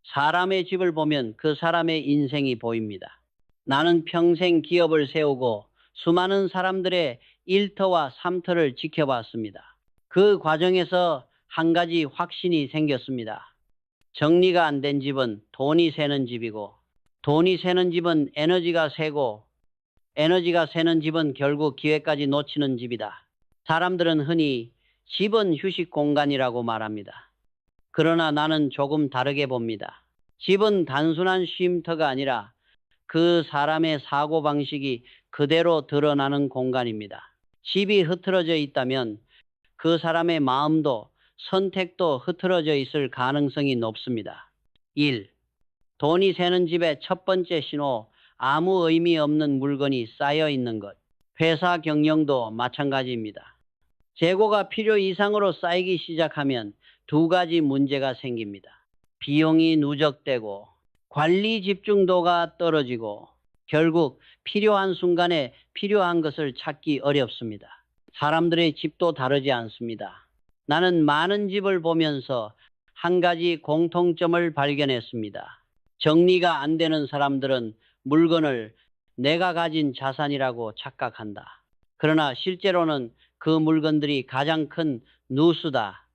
사람의 집을 보면 그 사람의 인생이 보입니다. 나는 평생 기업을 세우고 수많은 사람들의 일터와 삼터를 지켜봤습니다. 그 과정에서 한 가지 확신이 생겼습니다. 정리가 안 된 집은 돈이 새는 집이고, 돈이 새는 집은 에너지가 새고, 에너지가 새는 집은 결국 기회까지 놓치는 집이다. 사람들은 흔히 집은 휴식 공간이라고 말합니다. 그러나 나는 조금 다르게 봅니다. 집은 단순한 쉼터가 아니라 그 사람의 사고방식이 그대로 드러나는 공간입니다. 집이 흐트러져 있다면 그 사람의 마음도 선택도 흐트러져 있을 가능성이 높습니다. 1. 돈이 새는 집의 첫 번째 신호, 아무 의미 없는 물건이 쌓여 있는 것. 회사 경영도 마찬가지입니다. 재고가 필요 이상으로 쌓이기 시작하면 두 가지 문제가 생깁니다. 비용이 누적되고 관리 집중도가 떨어지고 결국 필요한 순간에 필요한 것을 찾기 어렵습니다. 사람들의 집도 다르지 않습니다. 나는 많은 집을 보면서 한 가지 공통점을 발견했습니다. 정리가 안 되는 사람들은 물건을 내가 가진 자산이라고 착각한다. 그러나 실제로는 그 물건들이 가장 큰 누수다.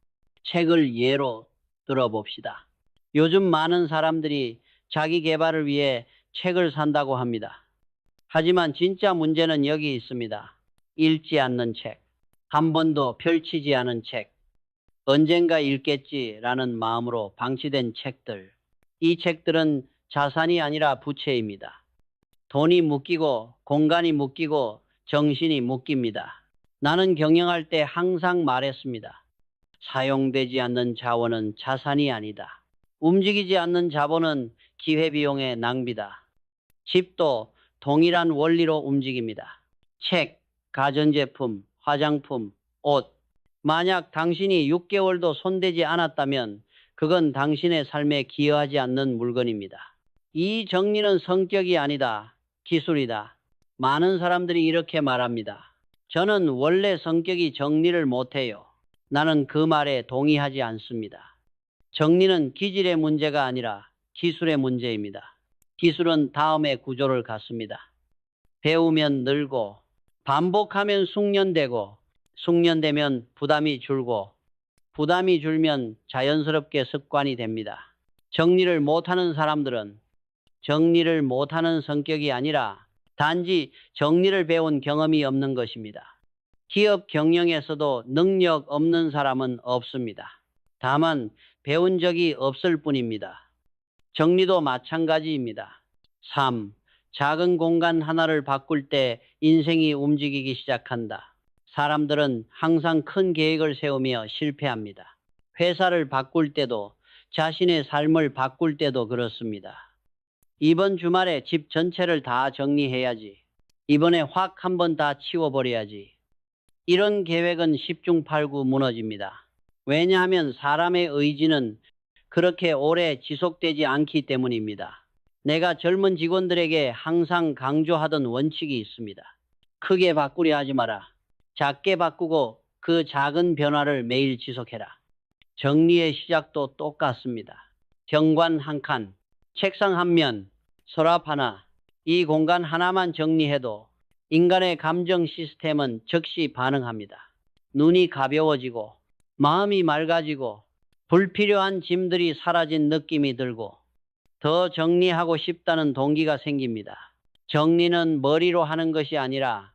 책을 예로 들어봅시다. 요즘 많은 사람들이 자기 개발을 위해 책을 산다고 합니다. 하지만 진짜 문제는 여기 있습니다. 읽지 않는 책, 한 번도 펼치지 않은 책, 언젠가 읽겠지라는 마음으로 방치된 책들. 이 책들은 자산이 아니라 부채입니다. 돈이 묶이고 공간이 묶이고 정신이 묶입니다. 나는 경영할 때 항상 말했습니다. 사용되지 않는 자원은 자산이 아니다. 움직이지 않는 자본은 기회비용의 낭비다. 집도 동일한 원리로 움직입니다. 책, 가전제품, 화장품, 옷. 만약 당신이 6개월도 손대지 않았다면 그건 당신의 삶에 기여하지 않는 물건입니다. 이 정리는 성격이 아니다. 기술이다. 많은 사람들이 이렇게 말합니다. 저는 원래 성격이 정리를 못해요. 나는 그 말에 동의하지 않습니다. 정리는 기질의 문제가 아니라 기술의 문제입니다. 기술은 다음의 구조를 갖습니다. 배우면 늘고, 반복하면 숙련되고, 숙련되면 부담이 줄고, 부담이 줄면 자연스럽게 습관이 됩니다. 정리를 못하는 사람들은 정리를 못하는 성격이 아니라 단지 정리를 배운 경험이 없는 것입니다. 기업 경영에서도 능력 없는 사람은 없습니다. 다만 배운 적이 없을 뿐입니다. 정리도 마찬가지입니다. 3. 작은 공간 하나를 바꿀 때 인생이 움직이기 시작한다. 사람들은 항상 큰 계획을 세우며 실패합니다. 회사를 바꿀 때도 자신의 삶을 바꿀 때도 그렇습니다. 이번 주말에 집 전체를 다 정리해야지. 이번에 확 한번 다 치워버려야지. 이런 계획은 10중 8구 무너집니다. 왜냐하면 사람의 의지는 그렇게 오래 지속되지 않기 때문입니다. 내가 젊은 직원들에게 항상 강조하던 원칙이 있습니다. 크게 바꾸려 하지 마라. 작게 바꾸고 그 작은 변화를 매일 지속해라. 정리의 시작도 똑같습니다. 현관 한 칸, 책상 한 면, 서랍 하나, 이 공간 하나만 정리해도 인간의 감정 시스템은 즉시 반응합니다. 눈이 가벼워지고 마음이 맑아지고 불필요한 짐들이 사라진 느낌이 들고 더 정리하고 싶다는 동기가 생깁니다. 정리는 머리로 하는 것이 아니라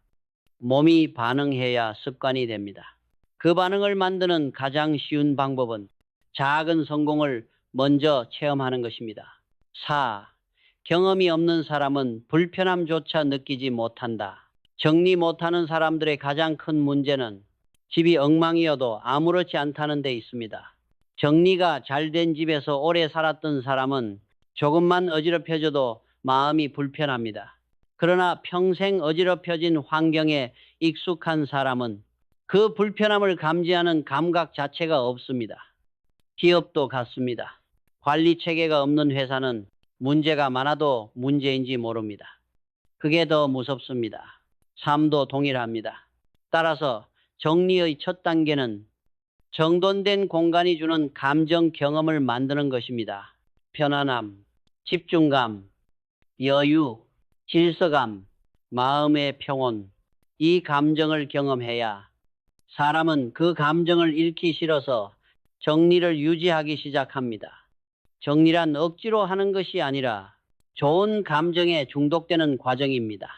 몸이 반응해야 습관이 됩니다. 그 반응을 만드는 가장 쉬운 방법은 작은 성공을 먼저 체험하는 것입니다. 4. 경험이 없는 사람은 불편함조차 느끼지 못한다. 정리 못하는 사람들의 가장 큰 문제는 집이 엉망이어도 아무렇지 않다는 데 있습니다. 정리가 잘 된 집에서 오래 살았던 사람은 조금만 어지럽혀져도 마음이 불편합니다. 그러나 평생 어지럽혀진 환경에 익숙한 사람은 그 불편함을 감지하는 감각 자체가 없습니다. 기업도 같습니다. 관리 체계가 없는 회사는 문제가 많아도 문제인지 모릅니다. 그게 더 무섭습니다. 삶도 동일합니다. 따라서 정리의 첫 단계는 정돈된 공간이 주는 감정 경험을 만드는 것입니다. 편안함, 집중감, 여유, 질서감, 마음의 평온, 이 감정을 경험해야 사람은 그 감정을 잃기 싫어서 정리를 유지하기 시작합니다. 정리란 억지로 하는 것이 아니라 좋은 감정에 중독되는 과정입니다.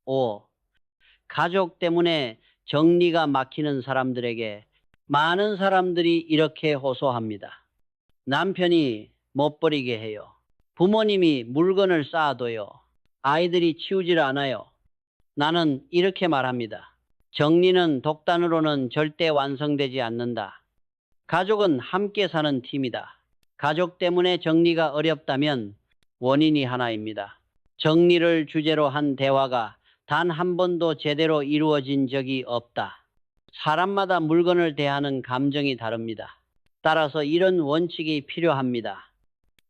5. 가족 때문에 정리가 막히는 사람들에게 많은 사람들이 이렇게 호소합니다. 남편이 못 버리게 해요. 부모님이 물건을 쌓아둬요. 아이들이 치우질 않아요. 나는 이렇게 말합니다. 정리는 독단으로는 절대 완성되지 않는다. 가족은 함께 사는 팀이다. 가족 때문에 정리가 어렵다면 원인이 하나입니다. 정리를 주제로 한 대화가 단 한 번도 제대로 이루어진 적이 없다. 사람마다 물건을 대하는 감정이 다릅니다. 따라서 이런 원칙이 필요합니다.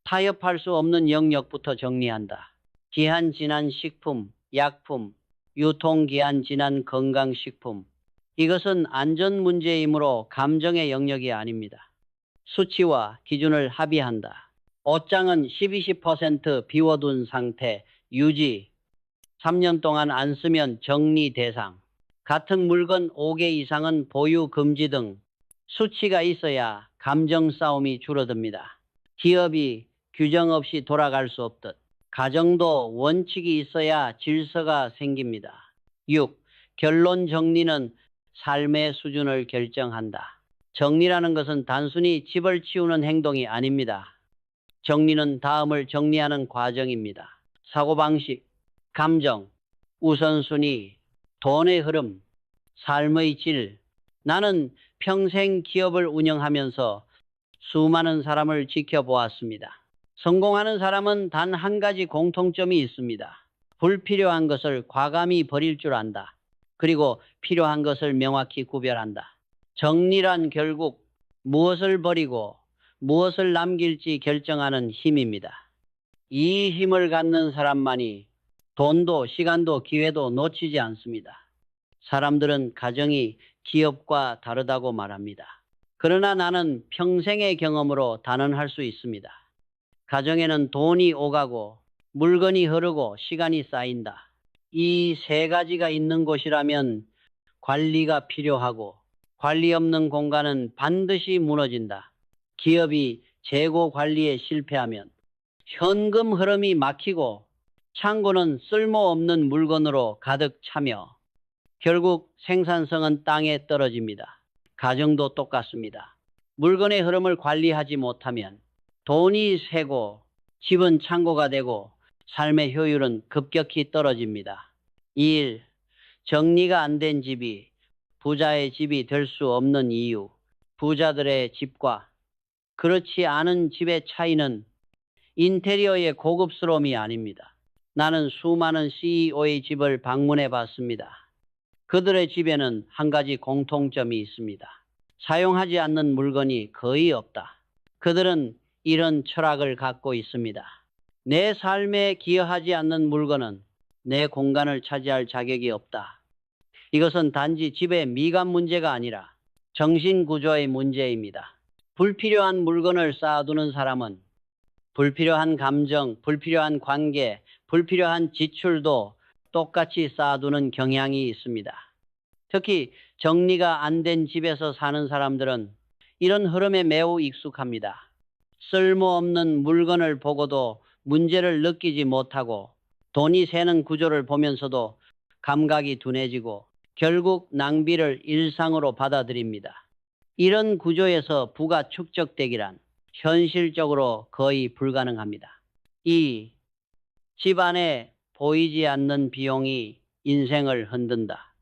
타협할 수 없는 영역부터 정리한다. 기한 지난 식품, 약품, 유통기한 지난 건강식품. 이것은 안전 문제이므로 감정의 영역이 아닙니다. 수치와 기준을 합의한다. 옷장은 10-20% 비워둔 상태, 유지. 3년 동안 안 쓰면 정리 대상. 같은 물건 5개 이상은 보유 금지 등 수치가 있어야 감정 싸움이 줄어듭니다. 기업이 규정 없이 돌아갈 수 없듯 가정도 원칙이 있어야 질서가 생깁니다. 6. 결론 정리는 삶의 수준을 결정한다. 정리라는 것은 단순히 집을 치우는 행동이 아닙니다. 정리는 다음을 정리하는 과정입니다. 사고방식, 감정, 우선순위, 돈의 흐름, 삶의 질. 나는 평생 기업을 운영하면서 수많은 사람을 지켜보았습니다. 성공하는 사람은 단 한 가지 공통점이 있습니다. 불필요한 것을 과감히 버릴 줄 안다. 그리고 필요한 것을 명확히 구별한다. 정리란 결국 무엇을 버리고 무엇을 남길지 결정하는 힘입니다. 이 힘을 갖는 사람만이 돈도 시간도 기회도 놓치지 않습니다. 사람들은 가정이 기업과 다르다고 말합니다. 그러나 나는 평생의 경험으로 단언할 수 있습니다. 가정에는 돈이 오가고 물건이 흐르고 시간이 쌓인다. 이 세 가지가 있는 곳이라면 관리가 필요하고 관리 없는 공간은 반드시 무너진다. 기업이 재고 관리에 실패하면 현금 흐름이 막히고 창고는 쓸모없는 물건으로 가득 차며 결국 생산성은 땅에 떨어집니다. 가정도 똑같습니다. 물건의 흐름을 관리하지 못하면 돈이 새고 집은 창고가 되고 삶의 효율은 급격히 떨어집니다. 1. 정리가 안 된 집이 부자의 집이 될 수 없는 이유. 부자들의 집과 그렇지 않은 집의 차이는 인테리어의 고급스러움이 아닙니다. 나는 수많은 CEO의 집을 방문해 봤습니다. 그들의 집에는 한 가지 공통점이 있습니다. 사용하지 않는 물건이 거의 없다. 그들은 이런 철학을 갖고 있습니다. 내 삶에 기여하지 않는 물건은 내 공간을 차지할 자격이 없다. 이것은 단지 집의 미감 문제가 아니라 정신구조의 문제입니다. 불필요한 물건을 쌓아두는 사람은 불필요한 감정, 불필요한 관계, 불필요한 지출도 똑같이 쌓아두는 경향이 있습니다. 특히 정리가 안 된 집에서 사는 사람들은 이런 흐름에 매우 익숙합니다. 쓸모없는 물건을 보고도 문제를 느끼지 못하고 돈이 새는 구조를 보면서도 감각이 둔해지고 결국 낭비를 일상으로 받아들입니다. 이런 구조에서 부가 축적되기란 현실적으로 거의 불가능합니다. 2. 집안에 보이지 않는 비용이 인생을 흔든다.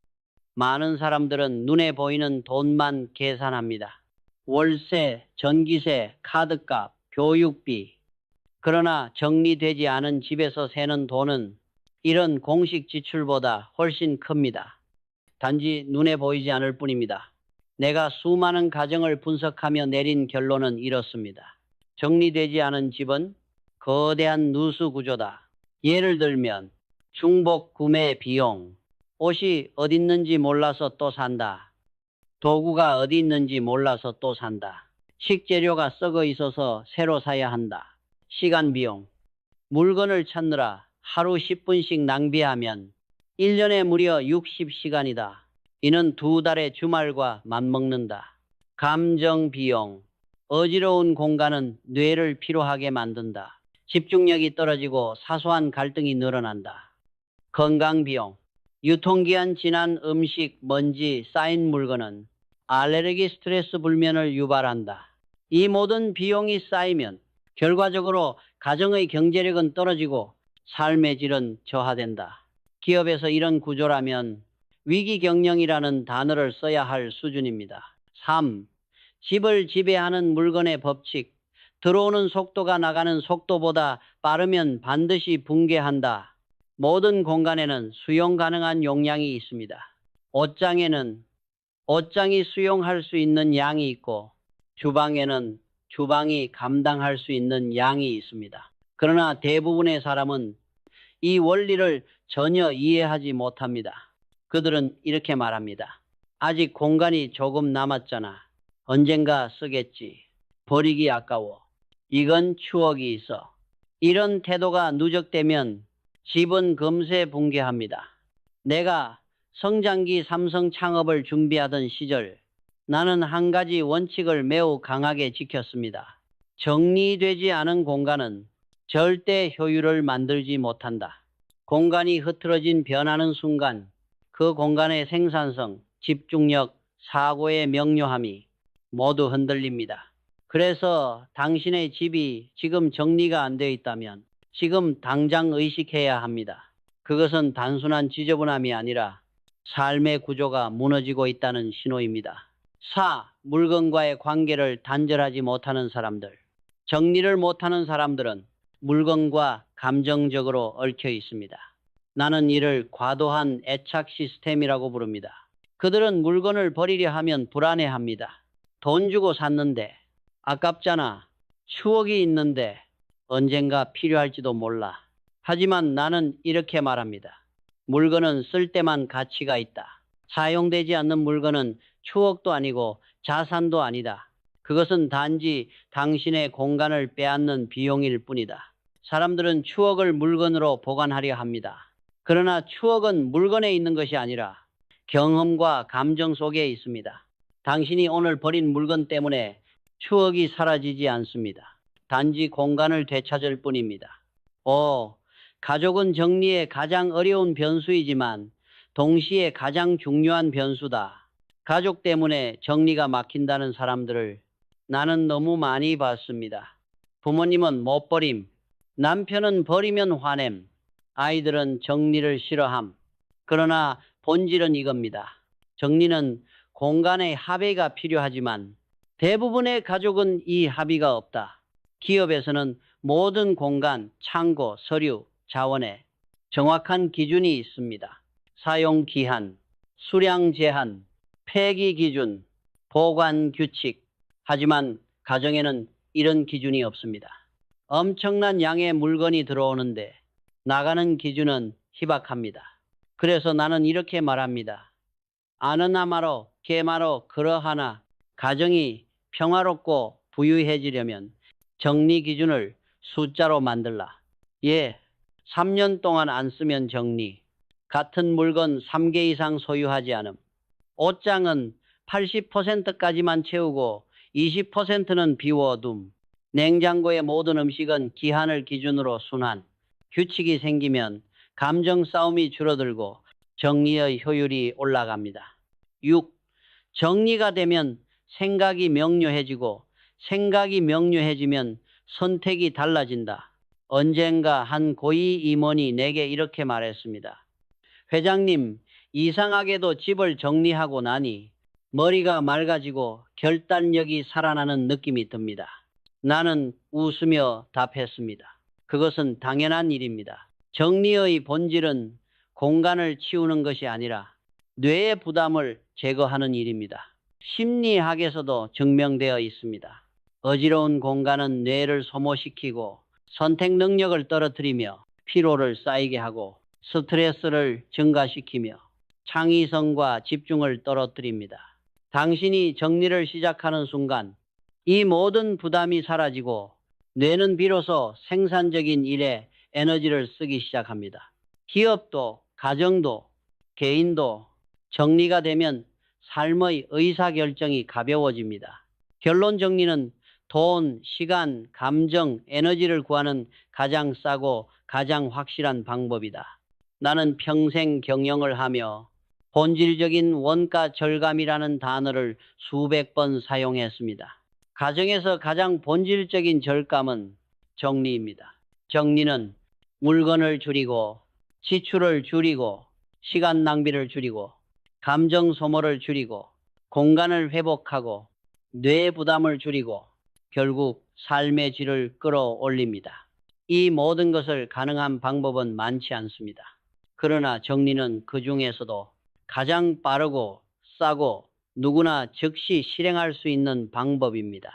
많은 사람들은 눈에 보이는 돈만 계산합니다. 월세, 전기세, 카드값, 교육비. 그러나 정리되지 않은 집에서 새는 돈은 이런 공식 지출보다 훨씬 큽니다. 단지 눈에 보이지 않을 뿐입니다. 내가 수많은 가정을 분석하며 내린 결론은 이렇습니다. 정리되지 않은 집은 거대한 누수 구조다. 예를 들면 중복 구매 비용, 옷이 어디 있는지 몰라서 또 산다. 도구가 어디 있는지 몰라서 또 산다. 식재료가 썩어 있어서 새로 사야 한다. 시간 비용. 물건을 찾느라 하루 10분씩 낭비하면 1년에 무려 60시간이다. 이는 2달의 주말과 맞먹는다. 감정 비용. 어지러운 공간은 뇌를 피로하게 만든다. 집중력이 떨어지고 사소한 갈등이 늘어난다. 건강 비용. 유통기한 지난 음식, 먼지, 쌓인 물건은 알레르기 스트레스 불면을 유발한다. 이 모든 비용이 쌓이면 결과적으로 가정의 경제력은 떨어지고 삶의 질은 저하된다. 기업에서 이런 구조라면 위기경영이라는 단어를 써야 할 수준입니다. 3. 집을 지배하는 물건의 법칙. 들어오는 속도가 나가는 속도보다 빠르면 반드시 붕괴한다. 모든 공간에는 수용 가능한 용량이 있습니다. 옷장에는 옷장이 수용할 수 있는 양이 있고 주방에는 주방이 감당할 수 있는 양이 있습니다. 그러나 대부분의 사람은 이 원리를 전혀 이해하지 못합니다. 그들은 이렇게 말합니다. 아직 공간이 조금 남았잖아. 언젠가 쓰겠지. 버리기 아까워. 이건 추억이 있어. 이런 태도가 누적되면 집은 금세 붕괴합니다. 내가 성장기 삼성 창업을 준비하던 시절 나는 한 가지 원칙을 매우 강하게 지켰습니다. 정리되지 않은 공간은 절대 효율을 만들지 못한다. 공간이 흐트러진 변하는 순간 그 공간의 생산성, 집중력, 사고의 명료함이 모두 흔들립니다. 그래서 당신의 집이 지금 정리가 안 되어 있다면 지금 당장 의식해야 합니다. 그것은 단순한 지저분함이 아니라 삶의 구조가 무너지고 있다는 신호입니다. 4. 물건과의 관계를 단절하지 못하는 사람들. 정리를 못하는 사람들은 물건과 감정적으로 얽혀 있습니다. 나는 이를 과도한 애착 시스템이라고 부릅니다. 그들은 물건을 버리려 하면 불안해합니다. 돈 주고 샀는데, 아깝잖아. 추억이 있는데, 언젠가 필요할지도 몰라. 하지만 나는 이렇게 말합니다. 물건은 쓸 때만 가치가 있다. 사용되지 않는 물건은 추억도 아니고 자산도 아니다. 그것은 단지 당신의 공간을 빼앗는 비용일 뿐이다. 사람들은 추억을 물건으로 보관하려 합니다. 그러나 추억은 물건에 있는 것이 아니라 경험과 감정 속에 있습니다. 당신이 오늘 버린 물건 때문에 추억이 사라지지 않습니다. 단지 공간을 되찾을 뿐입니다. 5. 가족은 정리의 가장 어려운 변수이지만 동시에 가장 중요한 변수다. 가족 때문에 정리가 막힌다는 사람들을 나는 너무 많이 봤습니다. 부모님은 못 버림, 남편은 버리면 화냄, 아이들은 정리를 싫어함. 그러나 본질은 이겁니다. 정리는 공간의 합의가 필요하지만 대부분의 가족은 이 합의가 없다. 기업에서는 모든 공간, 창고, 서류, 자원에 정확한 기준이 있습니다. 사용 기한, 수량 제한, 폐기 기준, 보관 규칙. 하지만 가정에는 이런 기준이 없습니다. 엄청난 양의 물건이 들어오는데 나가는 기준은 희박합니다. 그래서 나는 이렇게 말합니다. 아느나마로 게마로 그러하나 가정이 평화롭고 부유해지려면 정리 기준을 숫자로 만들라. 예, 3년 동안 안 쓰면 정리. 같은 물건 3개 이상 소유하지 않음. 옷장은 80%까지만 채우고 20%는 비워둠. 냉장고의 모든 음식은 기한을 기준으로 순환. 규칙이 생기면 감정 싸움이 줄어들고 정리의 효율이 올라갑니다. 6. 정리가 되면 생각이 명료해지고 생각이 명료해지면 선택이 달라진다. 언젠가 한 고위 임원이 내게 이렇게 말했습니다. 회장님, 이상하게도 집을 정리하고 나니 머리가 맑아지고 결단력이 살아나는 느낌이 듭니다. 나는 웃으며 답했습니다. 그것은 당연한 일입니다. 정리의 본질은 공간을 치우는 것이 아니라 뇌의 부담을 제거하는 일입니다. 심리학에서도 증명되어 있습니다. 어지러운 공간은 뇌를 소모시키고 선택 능력을 떨어뜨리며 피로를 쌓이게 하고 스트레스를 증가시키며 창의성과 집중을 떨어뜨립니다. 당신이 정리를 시작하는 순간 이 모든 부담이 사라지고 뇌는 비로소 생산적인 일에 에너지를 쓰기 시작합니다. 기업도, 가정도, 개인도 정리가 되면 삶의 의사결정이 가벼워집니다. 결론 정리는 돈, 시간, 감정, 에너지를 구하는 가장 싸고 가장 확실한 방법이다. 나는 평생 경영을 하며 본질적인 원가 절감이라는 단어를 수백 번 사용했습니다. 가정에서 가장 본질적인 절감은 정리입니다. 정리는 물건을 줄이고 지출을 줄이고 시간 낭비를 줄이고 감정 소모를 줄이고 공간을 회복하고 뇌 부담을 줄이고 결국 삶의 질을 끌어올립니다. 이 모든 것을 가능한 방법은 많지 않습니다. 그러나 정리는 그 중에서도 가장 빠르고 싸고 누구나 즉시 실행할 수 있는 방법입니다.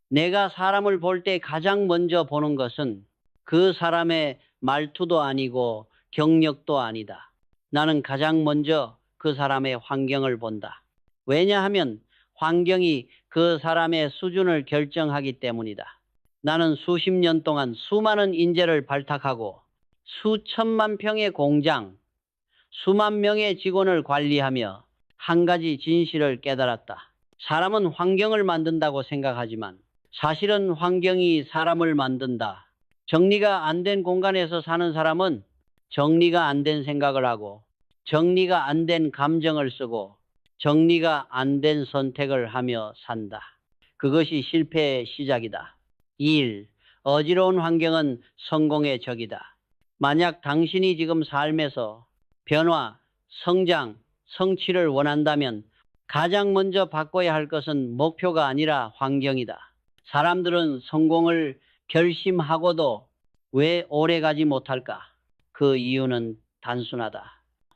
내가 사람을 볼 때 가장 먼저 보는 것은 그 사람의 말투도 아니고 경력도 아니다. 나는 가장 먼저 그 사람의 환경을 본다. 왜냐하면 환경이 그 사람의 수준을 결정하기 때문이다. 나는 수십 년 동안 수많은 인재를 발탁하고 수천만 평의 공장, 수만 명의 직원을 관리하며 한 가지 진실을 깨달았다. 사람은 환경을 만든다고 생각하지만 사실은 환경이 사람을 만든다. 정리가 안 된 공간에서 사는 사람은 정리가 안 된 생각을 하고 정리가 안 된 감정을 쓰고 정리가 안 된 선택을 하며 산다. 그것이 실패의 시작이다. 1. 어지러운 환경은 성공의 적이다. 만약 당신이 지금 삶에서 변화, 성장, 성취를 원한다면 가장 먼저 바꿔야 할 것은 목표가 아니라 환경이다. 사람들은 성공을 결심하고도 왜 오래 가지 못할까? 그 이유는 단순하다.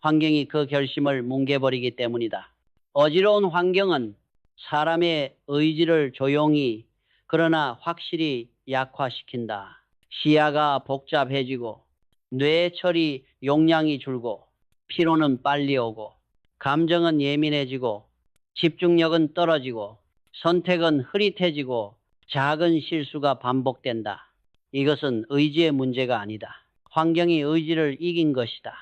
환경이 그 결심을 뭉개버리기 때문이다. 어지러운 환경은 사람의 의지를 조용히 그러나 확실히 약화시킨다. 시야가 복잡해지고 뇌 처리 용량이 줄고 피로는 빨리 오고 감정은 예민해지고 집중력은 떨어지고 선택은 흐릿해지고 작은 실수가 반복된다. 이것은 의지의 문제가 아니다. 환경이 의지를 이긴 것이다.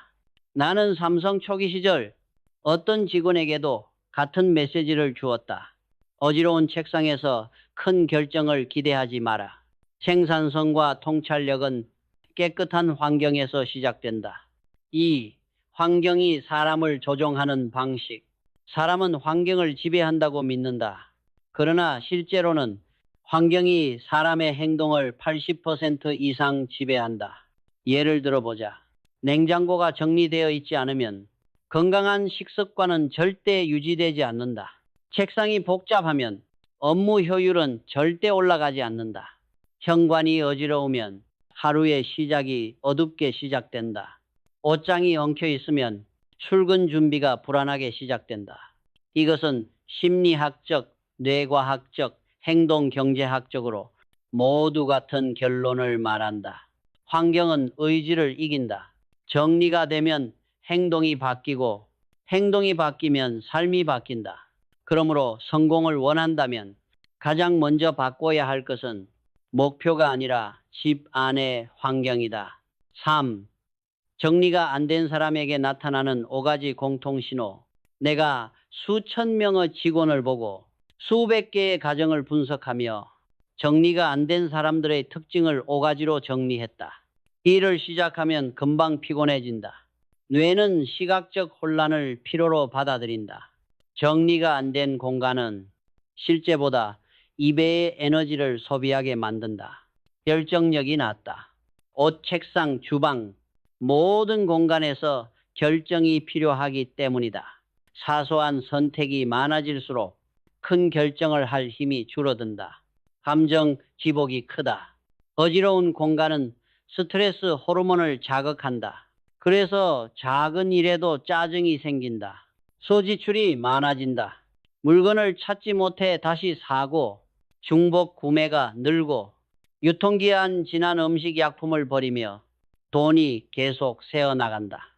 나는 삼성 초기 시절 어떤 직원에게도 같은 메시지를 주었다. 어지러운 책상에서 큰 결정을 기대하지 마라. 생산성과 통찰력은 깨끗한 환경에서 시작된다. 2. 환경이 사람을 조종하는 방식. 사람은 환경을 지배한다고 믿는다. 그러나 실제로는 환경이 사람의 행동을 80% 이상 지배한다. 예를 들어보자. 냉장고가 정리되어 있지 않으면 건강한 식습관은 절대 유지되지 않는다. 책상이 복잡하면 업무 효율은 절대 올라가지 않는다. 현관이 어지러우면 하루의 시작이 어둡게 시작된다. 옷장이 엉켜 있으면 출근 준비가 불안하게 시작된다. 이것은 심리학적, 뇌과학적, 행동경제학적으로 모두 같은 결론을 말한다. 환경은 의지를 이긴다. 정리가 되면 행동이 바뀌고 행동이 바뀌면 삶이 바뀐다. 그러므로 성공을 원한다면 가장 먼저 바꿔야 할 것은 목표가 아니라 집 안의 환경이다. 3. 정리가 안 된 사람에게 나타나는 5가지 공통신호. 내가 수천 명의 직원을 보고 수백 개의 가정을 분석하며 정리가 안 된 사람들의 특징을 5가지로 정리했다. 일을 시작하면 금방 피곤해진다. 뇌는 시각적 혼란을 피로로 받아들인다. 정리가 안 된 공간은 실제보다 2배의 에너지를 소비하게 만든다. 결정력이 낮다. 옷, 책상, 주방 모든 공간에서 결정이 필요하기 때문이다. 사소한 선택이 많아질수록 큰 결정을 할 힘이 줄어든다. 감정 기복이 크다. 어지러운 공간은 스트레스 호르몬을 자극한다. 그래서 작은 일에도 짜증이 생긴다. 소지출이 많아진다. 물건을 찾지 못해 다시 사고 중복 구매가 늘고 유통기한 지난 음식 약품을 버리며 돈이 계속 새어나간다.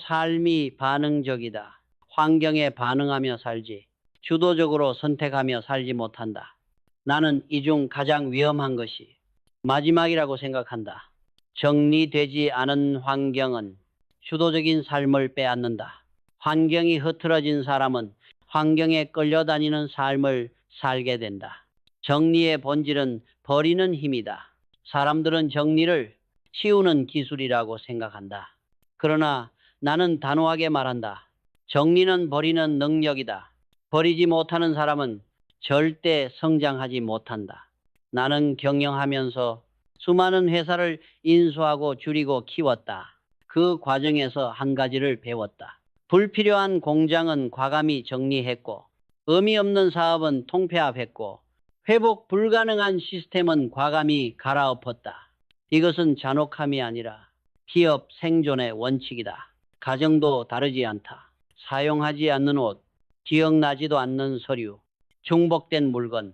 삶이 반응적이다. 환경에 반응하며 살지 주도적으로 선택하며 살지 못한다. 나는 이 중 가장 위험한 것이 마지막이라고 생각한다. 정리되지 않은 환경은 주도적인 삶을 빼앗는다. 환경이 흐트러진 사람은 환경에 끌려다니는 삶을 살게 된다. 정리의 본질은 버리는 힘이다. 사람들은 정리를 치우는 기술이라고 생각한다. 그러나 나는 단호하게 말한다. 정리는 버리는 능력이다. 버리지 못하는 사람은 절대 성장하지 못한다. 나는 경영하면서 수많은 회사를 인수하고 줄이고 키웠다. 그 과정에서 한 가지를 배웠다. 불필요한 공장은 과감히 정리했고, 의미 없는 사업은 통폐합했고, 회복 불가능한 시스템은 과감히 갈아엎었다. 이것은 잔혹함이 아니라 기업 생존의 원칙이다. 가정도 다르지 않다. 사용하지 않는 옷, 기억나지도 않는 서류, 중복된 물건,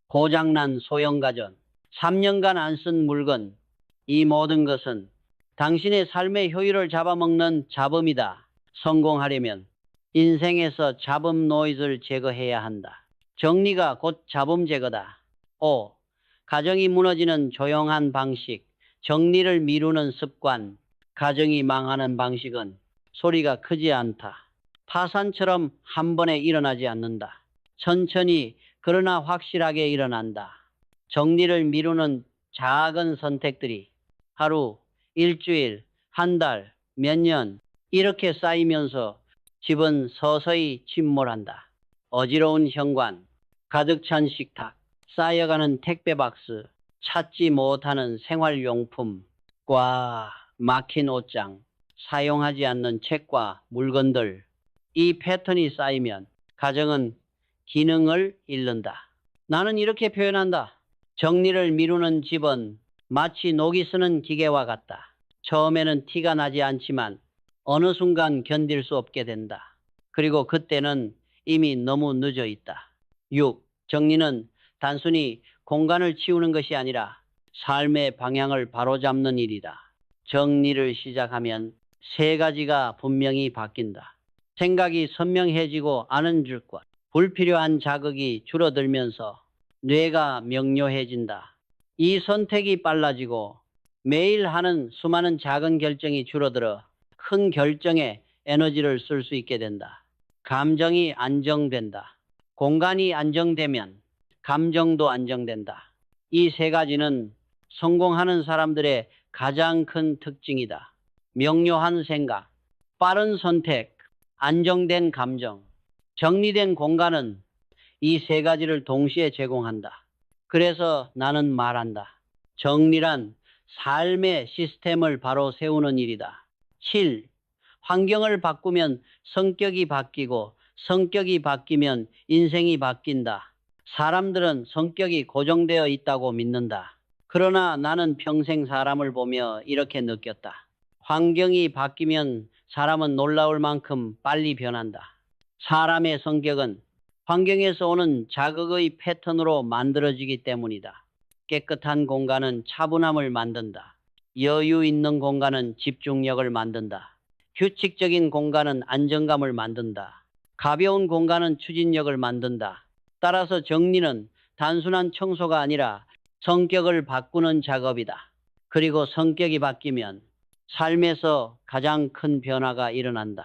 고장난 소형 가전, 3년간 안 쓴 물건, 이 모든 것은 당신의 삶의 효율을 잡아먹는 잡음이다. 성공하려면 인생에서 잡음 노이즈를 제거해야 한다. 정리가 곧 잡음 제거다. 5. 가정이 무너지는 조용한 방식, 정리를 미루는 습관. 가정이 망하는 방식은 소리가 크지 않다. 파산처럼 한 번에 일어나지 않는다. 천천히 그러나 확실하게 일어난다. 정리를 미루는 작은 선택들이 하루, 일주일, 한 달, 몇 년 이렇게 쌓이면서 집은 서서히 침몰한다. 어지러운 현관, 가득 찬 식탁, 쌓여가는 택배 박스, 찾지 못하는 생활용품, 꽉 막힌 옷장, 사용하지 않는 책과 물건들. 이 패턴이 쌓이면 가정은 기능을 잃는다. 나는 이렇게 표현한다. 정리를 미루는 집은 마치 녹이 쓰는 기계와 같다. 처음에는 티가 나지 않지만 어느 순간 견딜 수 없게 된다. 그리고 그때는 이미 너무 늦어 있다. 6. 정리는 단순히 공간을 치우는 것이 아니라 삶의 방향을 바로잡는 일이다. 정리를 시작하면 세 가지가 분명히 바뀐다. 생각이 선명해지고 아는 줄것, 불필요한 자극이 줄어들면서 뇌가 명료해진다. 이 선택이 빨라지고 매일 하는 수많은 작은 결정이 줄어들어 큰 결정에 에너지를 쓸 수 있게 된다. 감정이 안정된다. 공간이 안정되면 감정도 안정된다. 이 세 가지는 성공하는 사람들의 가장 큰 특징이다. 명료한 생각, 빠른 선택, 안정된 감정, 정리된 공간은 이 세 가지를 동시에 제공한다. 그래서 나는 말한다. 정리란 삶의 시스템을 바로 세우는 일이다. 7. 환경을 바꾸면 성격이 바뀌고 성격이 바뀌면 인생이 바뀐다. 사람들은 성격이 고정되어 있다고 믿는다. 그러나 나는 평생 사람을 보며 이렇게 느꼈다. 환경이 바뀌면 사람은 놀라울 만큼 빨리 변한다. 사람의 성격은 환경에서 오는 자극의 패턴으로 만들어지기 때문이다. 깨끗한 공간은 차분함을 만든다. 여유 있는 공간은 집중력을 만든다. 규칙적인 공간은 안정감을 만든다. 가벼운 공간은 추진력을 만든다. 따라서 정리는 단순한 청소가 아니라 성격을 바꾸는 작업이다. 그리고 성격이 바뀌면 삶에서 가장 큰 변화가 일어난다.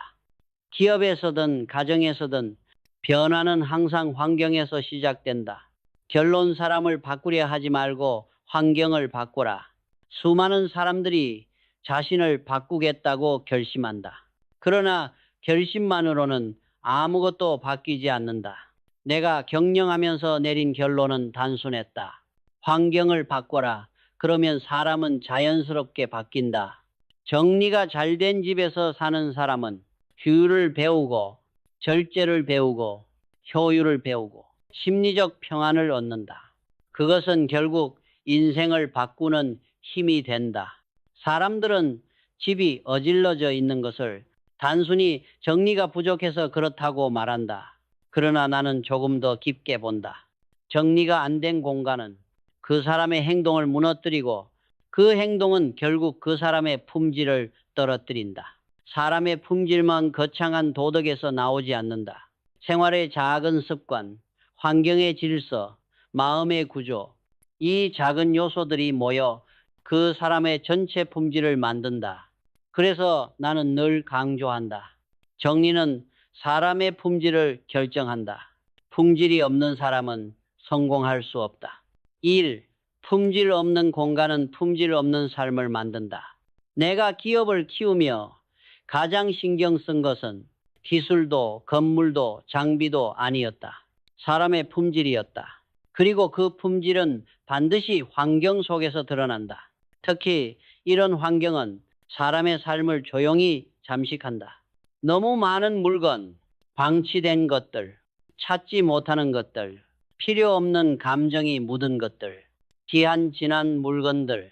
기업에서든 가정에서든 변화는 항상 환경에서 시작된다. 결론 사람을 바꾸려 하지 말고 환경을 바꾸라. 수많은 사람들이 자신을 바꾸겠다고 결심한다. 그러나 결심만으로는 아무것도 바뀌지 않는다. 내가 경영하면서 내린 결론은 단순했다. 환경을 바꿔라. 그러면 사람은 자연스럽게 바뀐다. 정리가 잘 된 집에서 사는 사람은 규율을 배우고 절제를 배우고 효율을 배우고 심리적 평안을 얻는다. 그것은 결국 인생을 바꾸는 힘이 된다. 사람들은 집이 어질러져 있는 것을 단순히 정리가 부족해서 그렇다고 말한다. 그러나 나는 조금 더 깊게 본다. 정리가 안 된 공간은 그 사람의 행동을 무너뜨리고 그 행동은 결국 그 사람의 품질을 떨어뜨린다. 사람의 품질만 거창한 도덕에서 나오지 않는다. 생활의 작은 습관, 환경의 질서, 마음의 구조, 이 작은 요소들이 모여 그 사람의 전체 품질을 만든다. 그래서 나는 늘 강조한다. 정리는 사람의 품질을 결정한다. 품질이 없는 사람은 성공할 수 없다. 1. 품질 없는 공간은 품질 없는 삶을 만든다. 내가 기업을 키우며 가장 신경 쓴 것은 기술도 건물도 장비도 아니었다. 사람의 품질이었다. 그리고 그 품질은 반드시 환경 속에서 드러난다. 특히 이런 환경은 사람의 삶을 조용히 잠식한다. 너무 많은 물건, 방치된 것들, 찾지 못하는 것들, 필요 없는 감정이 묻은 것들, 기한 지난 물건들,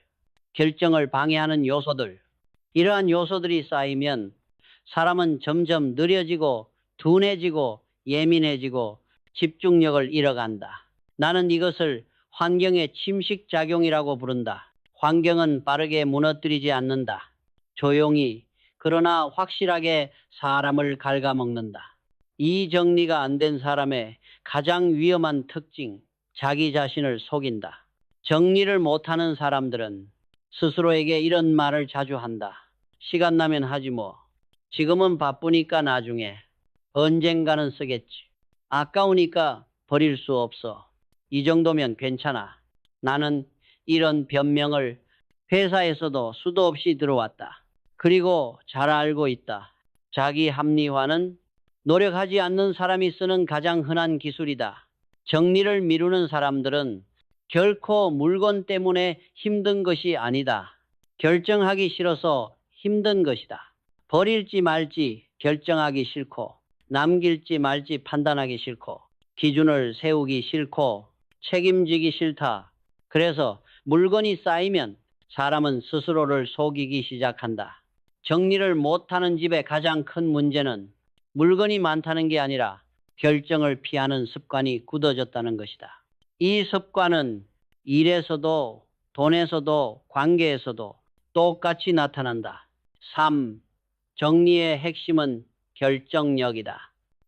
결정을 방해하는 요소들, 이러한 요소들이 쌓이면 사람은 점점 느려지고 둔해지고 예민해지고 집중력을 잃어간다. 나는 이것을 환경의 침식작용이라고 부른다. 환경은 빠르게 무너뜨리지 않는다. 조용히 그러나 확실하게 사람을 갉아먹는다. 이 정리가 안 된 사람의 가장 위험한 특징, 자기 자신을 속인다. 정리를 못하는 사람들은 스스로에게 이런 말을 자주 한다. 시간 나면 하지 뭐. 지금은 바쁘니까 나중에. 언젠가는 쓰겠지. 아까우니까 버릴 수 없어. 이 정도면 괜찮아. 나는 이런 변명을 회사에서도 수도 없이 들어왔다. 그리고 잘 알고 있다. 자기 합리화는 노력하지 않는 사람이 쓰는 가장 흔한 기술이다. 정리를 미루는 사람들은 결코 물건 때문에 힘든 것이 아니다. 결정하기 싫어서 힘든 것이다. 버릴지 말지 결정하기 싫고, 남길지 말지 판단하기 싫고, 기준을 세우기 싫고, 책임지기 싫다. 그래서 물건이 쌓이면 사람은 스스로를 속이기 시작한다. 정리를 못하는 집의 가장 큰 문제는 물건이 많다는 게 아니라 결정을 피하는 습관이 굳어졌다는 것이다. 이 습관은 일에서도 돈에서도 관계에서도 똑같이 나타난다. 3. 정리의 핵심은 결정력이다.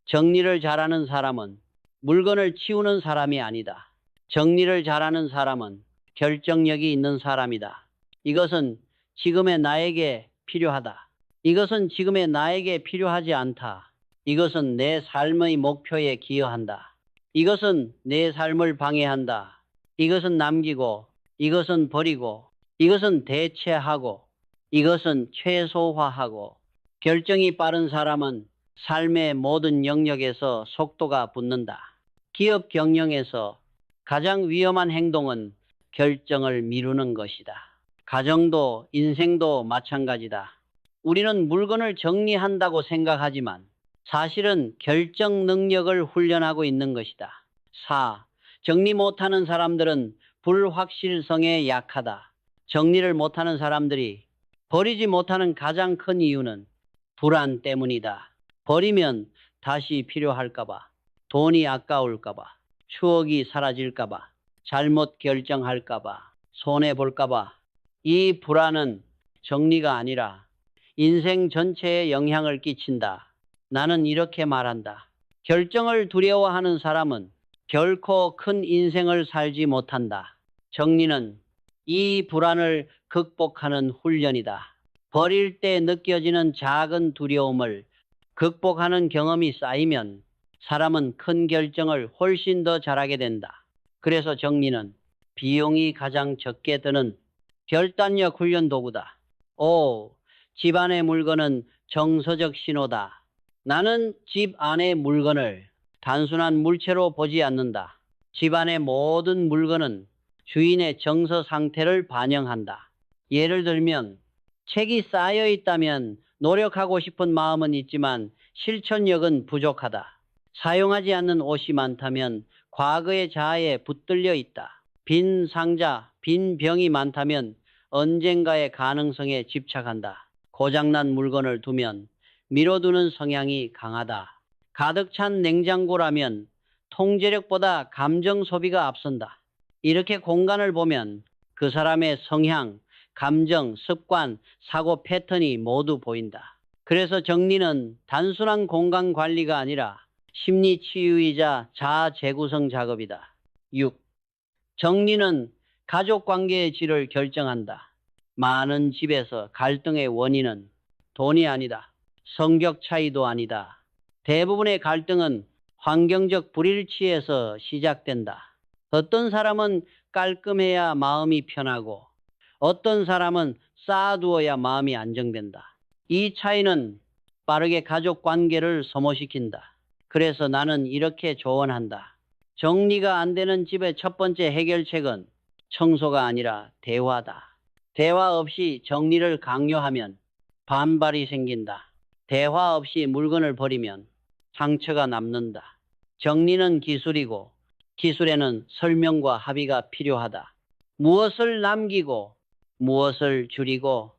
정리를 잘하는 사람은 물건을 치우는 사람이 아니다. 정리를 잘하는 사람은 결정력이 있는 사람이다. 이것은 지금의 나에게 필요하다. 이것은 지금의 나에게 필요하지 않다. 이것은 내 삶의 목표에 기여한다. 이것은 내 삶을 방해한다. 이것은 남기고, 이것은 버리고, 이것은 대체하고, 이것은 최소화하고. 결정이 빠른 사람은 삶의 모든 영역에서 속도가 붙는다. 기업 경영에서 가장 위험한 행동은 결정을 미루는 것이다. 가정도 인생도 마찬가지다. 우리는 물건을 정리한다고 생각하지만 사실은 결정 능력을 훈련하고 있는 것이다. 4. 정리 못하는 사람들은 불확실성에 약하다. 정리를 못하는 사람들이 버리지 못하는 가장 큰 이유는 불안 때문이다. 버리면 다시 필요할까봐, 돈이 아까울까봐, 추억이 사라질까봐, 잘못 결정할까봐, 손해볼까봐. 이 불안은 정리가 아니라 인생 전체에 영향을 끼친다. 나는 이렇게 말한다. 결정을 두려워하는 사람은 결코 큰 인생을 살지 못한다. 정리는 이 불안을 극복하는 훈련이다. 버릴 때 느껴지는 작은 두려움을 극복하는 경험이 쌓이면 사람은 큰 결정을 훨씬 더 잘하게 된다. 그래서 정리는 비용이 가장 적게 드는 결단력 훈련 도구다. 5. 집 안의 물건은 정서적 신호다. 나는 집 안의 물건을 단순한 물체로 보지 않는다. 집 안의 모든 물건은 주인의 정서 상태를 반영한다. 예를 들면 책이 쌓여 있다면 노력하고 싶은 마음은 있지만 실천력은 부족하다. 사용하지 않는 옷이 많다면 과거의 자아에 붙들려 있다. 빈 상자, 빈 병이 많다면 언젠가의 가능성에 집착한다. 고장난 물건을 두면 미뤄두는 성향이 강하다. 가득 찬 냉장고라면 통제력보다 감정 소비가 앞선다. 이렇게 공간을 보면 그 사람의 성향, 감정, 습관, 사고 패턴이 모두 보인다. 그래서 정리는 단순한 공간 관리가 아니라 심리 치유이자 자아 재구성 작업이다. 6. 정리는 가족 관계의 질을 결정한다. 많은 집에서 갈등의 원인은 돈이 아니다. 성격 차이도 아니다. 대부분의 갈등은 환경적 불일치에서 시작된다. 어떤 사람은 깔끔해야 마음이 편하고 어떤 사람은 쌓아두어야 마음이 안정된다. 이 차이는 빠르게 가족 관계를 소모시킨다. 그래서 나는 이렇게 조언한다. 정리가 안 되는 집의 첫 번째 해결책은 청소가 아니라 대화다. 대화 없이 정리를 강요하면 반발이 생긴다. 대화 없이 물건을 버리면 상처가 남는다. 정리는 기술이고 기술에는 설명과 합의가 필요하다. 무엇을 남기고 무엇을 줄이고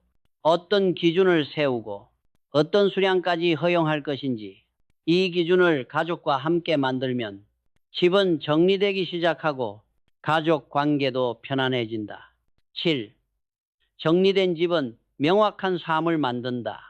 어떤 기준을 세우고 어떤 수량까지 허용할 것인지 이 기준을 가족과 함께 만들면 집은 정리되기 시작하고 가족 관계도 편안해진다. 7. 정리된 집은 명확한 삶을 만든다.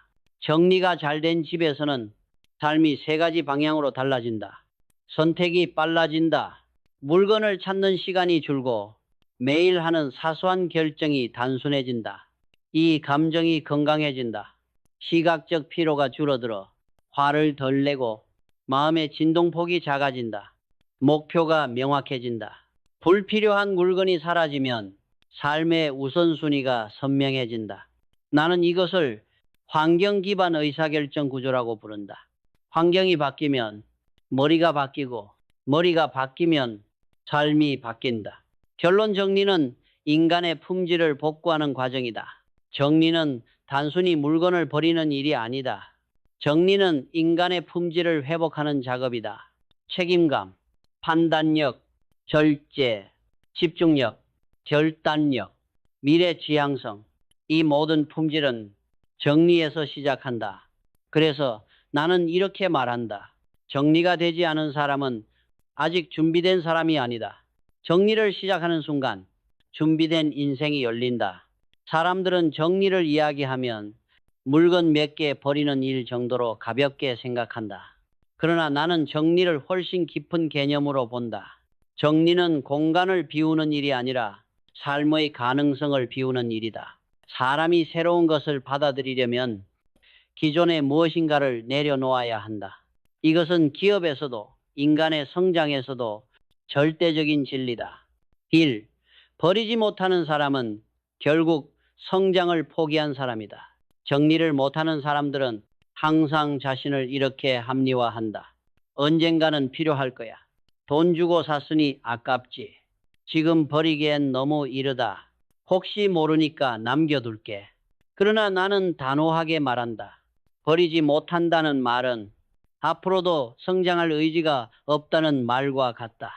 정리가 잘 된 집에서는 삶이 세 가지 방향으로 달라진다. 선택이 빨라진다. 물건을 찾는 시간이 줄고 매일 하는 사소한 결정이 단순해진다. 이 감정이 건강해진다. 시각적 피로가 줄어들어 화를 덜 내고 마음의 진동폭이 작아진다. 목표가 명확해진다. 불필요한 물건이 사라지면 삶의 우선순위가 선명해진다. 나는 이것을 환경 기반 의사결정 구조라고 부른다. 환경이 바뀌면 머리가 바뀌고 머리가 바뀌면 삶이 바뀐다. 결론 정리는 인간의 품질을 복구하는 과정이다. 정리는 단순히 물건을 버리는 일이 아니다. 정리는 인간의 품질을 회복하는 작업이다. 책임감, 판단력, 절제, 집중력, 결단력, 미래 지향성, 이 모든 품질은 정리에서 시작한다. 그래서 나는 이렇게 말한다. 정리가 되지 않은 사람은 아직 준비된 사람이 아니다. 정리를 시작하는 순간 준비된 인생이 열린다. 사람들은 정리를 이야기하면 물건 몇 개 버리는 일 정도로 가볍게 생각한다. 그러나 나는 정리를 훨씬 깊은 개념으로 본다. 정리는 공간을 비우는 일이 아니라 삶의 가능성을 비우는 일이다. 사람이 새로운 것을 받아들이려면 기존의 무엇인가를 내려놓아야 한다. 이것은 기업에서도 인간의 성장에서도 절대적인 진리다. 1. 버리지 못하는 사람은 결국 성장을 포기한 사람이다. 정리를 못하는 사람들은 항상 자신을 이렇게 합리화한다. 언젠가는 필요할 거야. 돈 주고 샀으니 아깝지. 지금 버리기엔 너무 이르다. 혹시 모르니까 남겨둘게. 그러나 나는 단호하게 말한다. 버리지 못한다는 말은 앞으로도 성장할 의지가 없다는 말과 같다.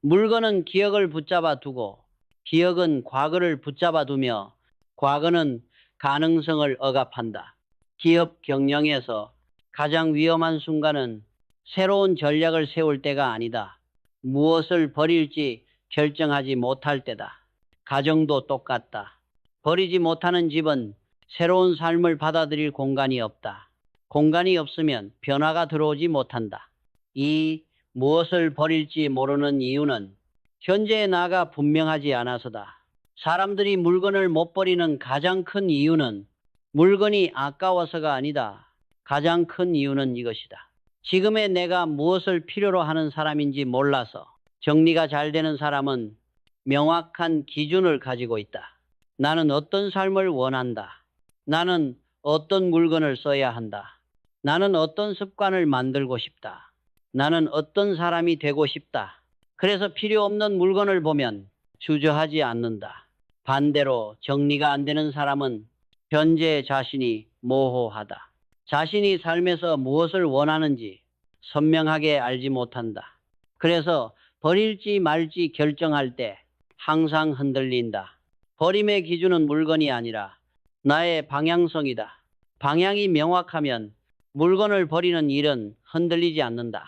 물건은 기억을 붙잡아 두고 기억은 과거를 붙잡아 두며 과거는 가능성을 억압한다. 기업 경영에서 가장 위험한 순간은 새로운 전략을 세울 때가 아니다. 무엇을 버릴지 결정하지 못할 때다. 가정도 똑같다. 버리지 못하는 집은 새로운 삶을 받아들일 공간이 없다. 공간이 없으면 변화가 들어오지 못한다. 이 무엇을 버릴지 모르는 이유는 현재의 나가 분명하지 않아서다. 사람들이 물건을 못 버리는 가장 큰 이유는 물건이 아까워서가 아니다. 가장 큰 이유는 이것이다. 지금의 내가 무엇을 필요로 하는 사람인지 몰라서. 정리가 잘 되는 사람은 명확한 기준을 가지고 있다. 나는 어떤 삶을 원한다. 나는 어떤 물건을 써야 한다. 나는 어떤 습관을 만들고 싶다. 나는 어떤 사람이 되고 싶다. 그래서 필요 없는 물건을 보면 주저하지 않는다. 반대로 정리가 안 되는 사람은 현재 자신이 모호하다. 자신이 삶에서 무엇을 원하는지 선명하게 알지 못한다. 그래서 버릴지 말지 결정할 때 항상 흔들린다. 버림의 기준은 물건이 아니라 나의 방향성이다. 방향이 명확하면 물건을 버리는 일은 흔들리지 않는다.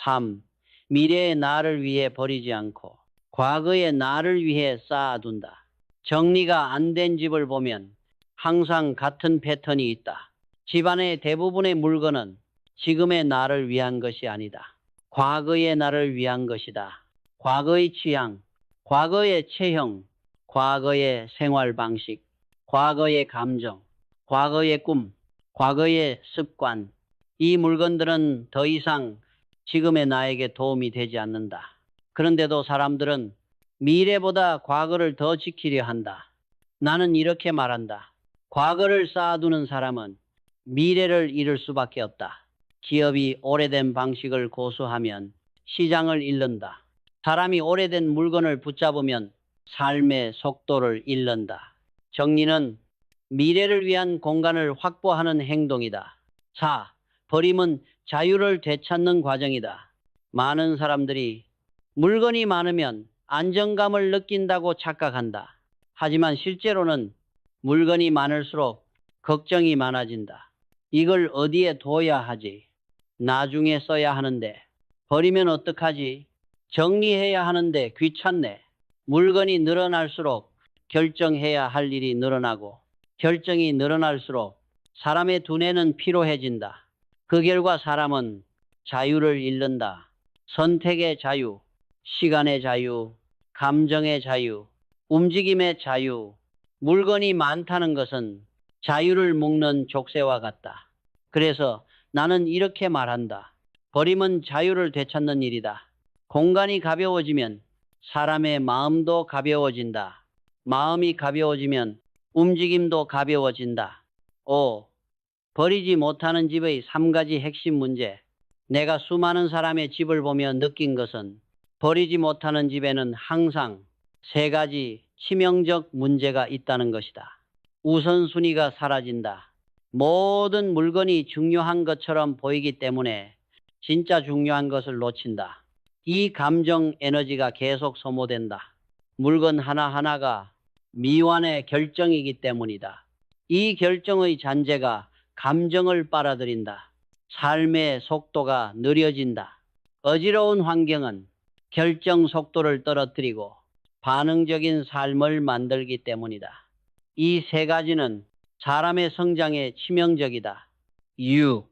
3. 미래의 나를 위해 버리지 않고 과거의 나를 위해 쌓아둔다. 정리가 안 된 집을 보면 항상 같은 패턴이 있다. 집안의 대부분의 물건은 지금의 나를 위한 것이 아니다. 과거의 나를 위한 것이다. 과거의 취향, 과거의 체형, 과거의 생활 방식, 과거의 감정, 과거의 꿈, 과거의 습관, 이 물건들은 더 이상 지금의 나에게 도움이 되지 않는다. 그런데도 사람들은 미래보다 과거를 더 지키려 한다. 나는 이렇게 말한다. 과거를 쌓아두는 사람은 미래를 잃을 수밖에 없다. 기업이 오래된 방식을 고수하면 시장을 잃는다. 사람이 오래된 물건을 붙잡으면 삶의 속도를 잃는다. 정리는 미래를 위한 공간을 확보하는 행동이다. 4. 버림은 자유를 되찾는 과정이다. 많은 사람들이 물건이 많으면 안정감을 느낀다고 착각한다. 하지만 실제로는 물건이 많을수록 걱정이 많아진다. 이걸 어디에 둬야 하지? 나중에 써야 하는데. 버리면 어떡하지? 정리해야 하는데 귀찮네. 물건이 늘어날수록 결정해야 할 일이 늘어나고 결정이 늘어날수록 사람의 두뇌는 피로해진다. 그 결과 사람은 자유를 잃는다. 선택의 자유, 시간의 자유, 감정의 자유, 움직임의 자유. 물건이 많다는 것은 자유를 묶는 족쇄와 같다. 그래서 나는 이렇게 말한다. 버림은 자유를 되찾는 일이다. 공간이 가벼워지면 사람의 마음도 가벼워진다. 마음이 가벼워지면 움직임도 가벼워진다. 5. 버리지 못하는 집의 3가지 핵심 문제. 내가 수많은 사람의 집을 보며 느낀 것은 버리지 못하는 집에는 항상 3가지 치명적 문제가 있다는 것이다. 우선순위가 사라진다. 모든 물건이 중요한 것처럼 보이기 때문에 진짜 중요한 것을 놓친다. 이 감정 에너지가 계속 소모된다. 물건 하나하나가 미완의 결정이기 때문이다. 이 결정의 잔재가 감정을 빨아들인다. 삶의 속도가 느려진다. 어지러운 환경은 결정 속도를 떨어뜨리고 반응적인 삶을 만들기 때문이다. 이 3가지는 사람의 성장에 치명적이다. 6.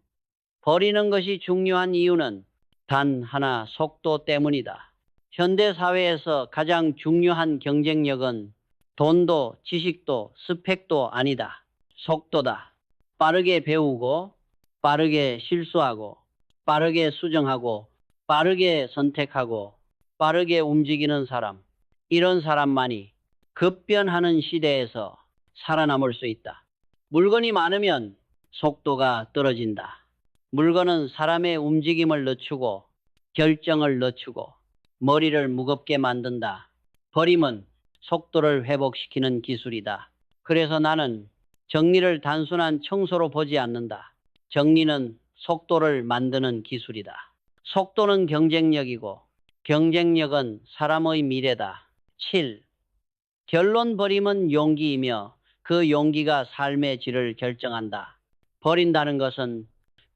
버리는 것이 중요한 이유는 단 하나, 속도 때문이다. 현대 사회에서 가장 중요한 경쟁력은 돈도 지식도 스펙도 아니다. 속도다. 빠르게 배우고 빠르게 실수하고 빠르게 수정하고 빠르게 선택하고 빠르게 움직이는 사람. 이런 사람만이 급변하는 시대에서 살아남을 수 있다. 물건이 많으면 속도가 떨어진다. 물건은 사람의 움직임을 늦추고 결정을 늦추고 머리를 무겁게 만든다. 버림은 속도를 회복시키는 기술이다. 그래서 나는 정리를 단순한 청소로 보지 않는다. 정리는 속도를 만드는 기술이다. 속도는 경쟁력이고 경쟁력은 사람의 미래다. 7. 결론 버림은 용기이며 그 용기가 삶의 질을 결정한다. 버린다는 것은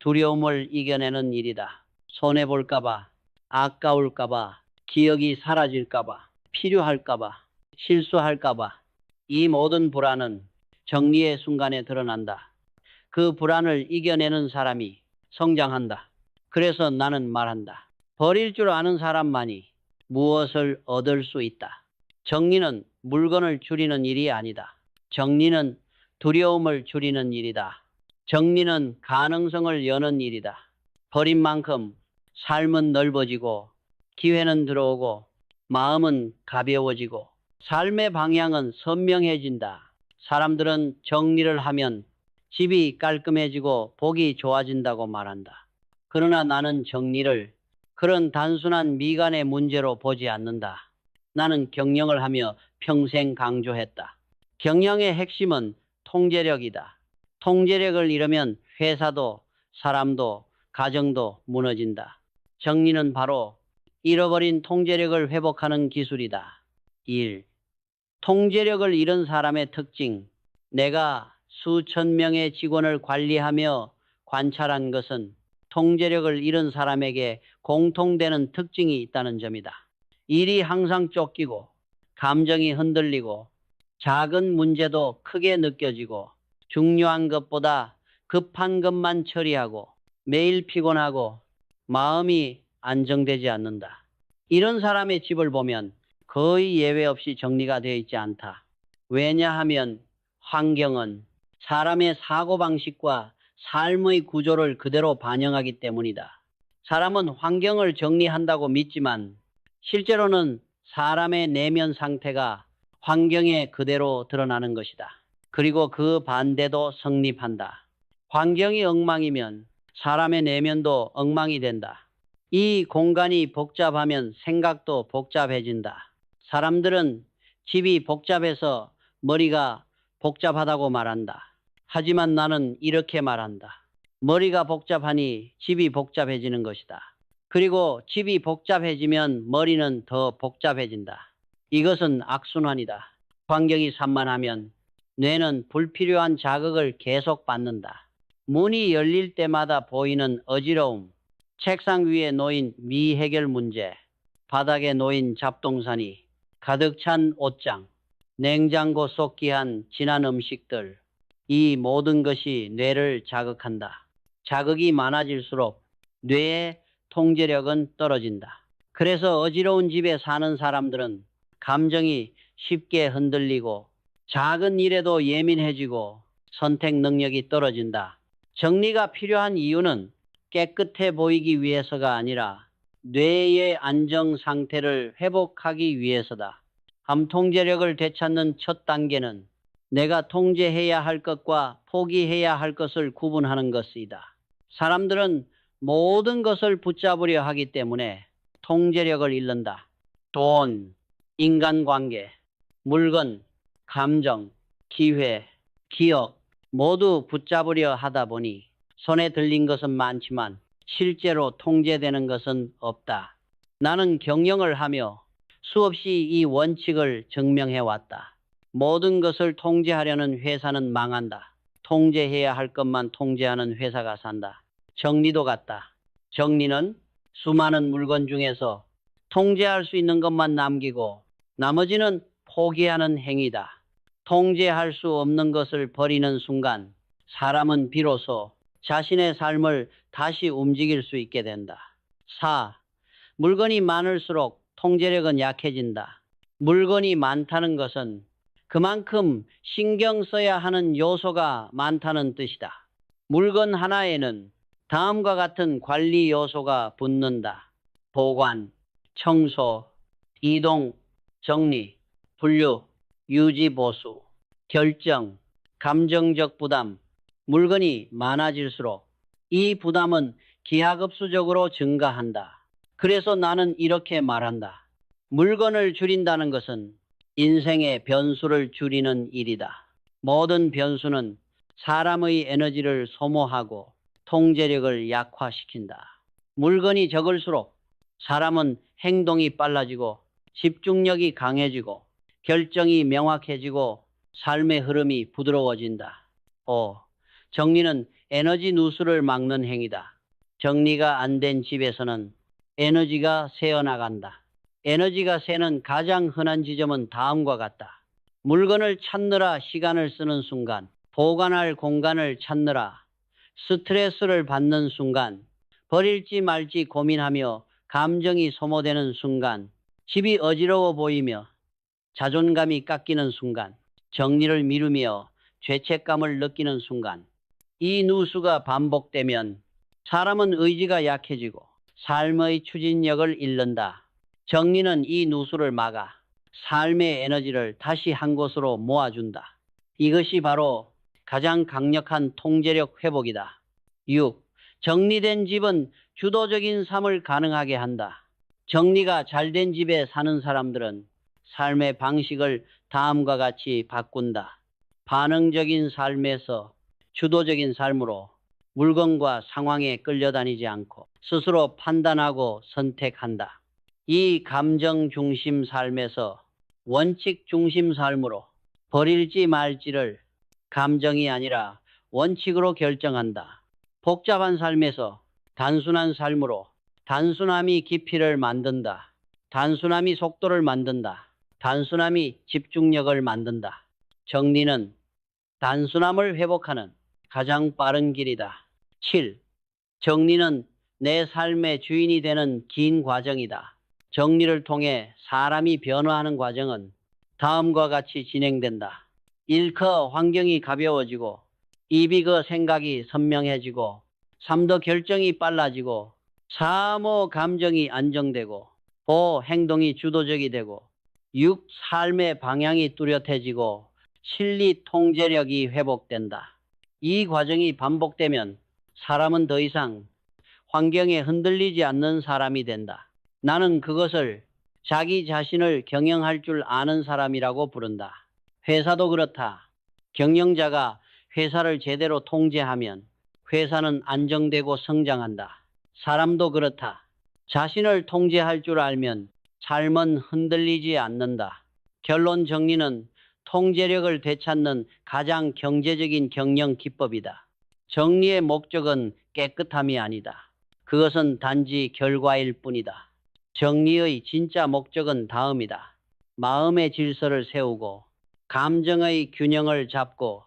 두려움을 이겨내는 일이다. 손해볼까봐, 아까울까봐, 기억이 사라질까봐, 필요할까봐, 실수할까봐. 이 모든 불안은 정리의 순간에 드러난다. 그 불안을 이겨내는 사람이 성장한다. 그래서 나는 말한다. 버릴 줄 아는 사람만이 무엇을 얻을 수 있다. 정리는 물건을 줄이는 일이 아니다. 정리는 두려움을 줄이는 일이다. 정리는 가능성을 여는 일이다. 버린 만큼 삶은 넓어지고 기회는 들어오고 마음은 가벼워지고 삶의 방향은 선명해진다. 사람들은 정리를 하면 집이 깔끔해지고 복이 좋아진다고 말한다. 그러나 나는 정리를 그런 단순한 미간의 문제로 보지 않는다. 나는 경영을 하며 평생 강조했다. 경영의 핵심은 통제력이다. 통제력을 잃으면 회사도 사람도 가정도 무너진다. 정리는 바로 잃어버린 통제력을 회복하는 기술이다. 1. 통제력을 잃은 사람의 특징. 내가 수천 명의 직원을 관리하며 관찰한 것은 통제력을 잃은 사람에게 공통되는 특징이 있다는 점이다. 일이 항상 쫓기고 감정이 흔들리고 작은 문제도 크게 느껴지고 중요한 것보다 급한 것만 처리하고 매일 피곤하고 마음이 안정되지 않는다. 이런 사람의 집을 보면 거의 예외 없이 정리가 되어 있지 않다. 왜냐하면 환경은 사람의 사고방식과 삶의 구조를 그대로 반영하기 때문이다. 사람은 환경을 정리한다고 믿지만 실제로는 사람의 내면 상태가 환경에 그대로 드러나는 것이다. 그리고 그 반대도 성립한다. 환경이 엉망이면 사람의 내면도 엉망이 된다. 이 공간이 복잡하면 생각도 복잡해진다. 사람들은 집이 복잡해서 머리가 복잡하다고 말한다. 하지만 나는 이렇게 말한다. 머리가 복잡하니 집이 복잡해지는 것이다. 그리고 집이 복잡해지면 머리는 더 복잡해진다. 이것은 악순환이다. 환경이 산만하면 뇌는 불필요한 자극을 계속 받는다. 문이 열릴 때마다 보이는 어지러움, 책상 위에 놓인 미해결 문제, 바닥에 놓인 잡동사니, 가득 찬 옷장, 냉장고 속 귀한 진한 음식들, 이 모든 것이 뇌를 자극한다. 자극이 많아질수록 뇌의 통제력은 떨어진다. 그래서 어지러운 집에 사는 사람들은 감정이 쉽게 흔들리고 작은 일에도 예민해지고 선택 능력이 떨어진다. 정리가 필요한 이유는 깨끗해 보이기 위해서가 아니라 뇌의 안정 상태를 회복하기 위해서다. 암 통제력을 되찾는 첫 단계는 내가 통제해야 할 것과 포기해야 할 것을 구분하는 것이다. 사람들은 모든 것을 붙잡으려 하기 때문에 통제력을 잃는다. 돈, 인간관계, 물건, 감정, 기회, 기억 모두 붙잡으려 하다 보니 손에 들린 것은 많지만 실제로 통제되는 것은 없다. 나는 경영을 하며 수없이 이 원칙을 증명해 왔다. 모든 것을 통제하려는 회사는 망한다. 통제해야 할 것만 통제하는 회사가 산다. 정리도 같다. 정리는 수많은 물건 중에서 통제할 수 있는 것만 남기고 나머지는 포기하는 행위다. 통제할 수 없는 것을 버리는 순간 사람은 비로소 자신의 삶을 다시 움직일 수 있게 된다. 4. 물건이 많을수록 통제력은 약해진다. 물건이 많다는 것은 그만큼 신경 써야 하는 요소가 많다는 뜻이다. 물건 하나에는 다음과 같은 관리 요소가 붙는다. 보관, 청소, 이동, 정리, 분류, 유지 보수, 결정, 감정적 부담. 물건이 많아질수록 이 부담은 기하급수적으로 증가한다. 그래서 나는 이렇게 말한다. 물건을 줄인다는 것은 인생의 변수를 줄이는 일이다. 모든 변수는 사람의 에너지를 소모하고 통제력을 약화시킨다. 물건이 적을수록 사람은 행동이 빨라지고 집중력이 강해지고 결정이 명확해지고 삶의 흐름이 부드러워진다. 5. 정리는 에너지 누수를 막는 행위다. 정리가 안 된 집에서는 에너지가 새어나간다. 에너지가 새는 가장 흔한 지점은 다음과 같다. 물건을 찾느라 시간을 쓰는 순간, 보관할 공간을 찾느라 스트레스를 받는 순간, 버릴지 말지 고민하며 감정이 소모되는 순간, 집이 어지러워 보이며 자존감이 깎이는 순간, 정리를 미루며 죄책감을 느끼는 순간, 이 누수가 반복되면 사람은 의지가 약해지고 삶의 추진력을 잃는다. 정리는 이 누수를 막아 삶의 에너지를 다시 한 곳으로 모아준다. 이것이 바로 가장 강력한 통제력 회복이다. 6. 정리된 집은 주도적인 삶을 가능하게 한다. 정리가 잘 된 집에 사는 사람들은 삶의 방식을 다음과 같이 바꾼다. 반응적인 삶에서 주도적인 삶으로 물건과 상황에 끌려다니지 않고 스스로 판단하고 선택한다. 이 감정 중심 삶에서 원칙 중심 삶으로 버릴지 말지를 감정이 아니라 원칙으로 결정한다. 복잡한 삶에서 단순한 삶으로 단순함이 깊이를 만든다. 단순함이 속도를 만든다. 단순함이 집중력을 만든다. 정리는 단순함을 회복하는 가장 빠른 길이다. 7. 정리는 내 삶의 주인이 되는 긴 과정이다. 정리를 통해 사람이 변화하는 과정은 다음과 같이 진행된다. 1크 환경이 가벼워지고 2비그 생각이 선명해지고 3더 결정이 빨라지고 4모 감정이 안정되고 5 행동이 주도적이 되고 6 삶의 방향이 뚜렷해지고 실리 통제력이 회복된다. 이 과정이 반복되면 사람은 더 이상 환경에 흔들리지 않는 사람이 된다. 나는 그것을 자기 자신을 경영할 줄 아는 사람이라고 부른다. 회사도 그렇다. 경영자가 회사를 제대로 통제하면 회사는 안정되고 성장한다. 사람도 그렇다. 자신을 통제할 줄 알면 삶은 흔들리지 않는다. 결론 정리는 통제력을 되찾는 가장 경제적인 경영 기법이다. 정리의 목적은 깨끗함이 아니다. 그것은 단지 결과일 뿐이다. 정리의 진짜 목적은 다음이다. 마음의 질서를 세우고 감정의 균형을 잡고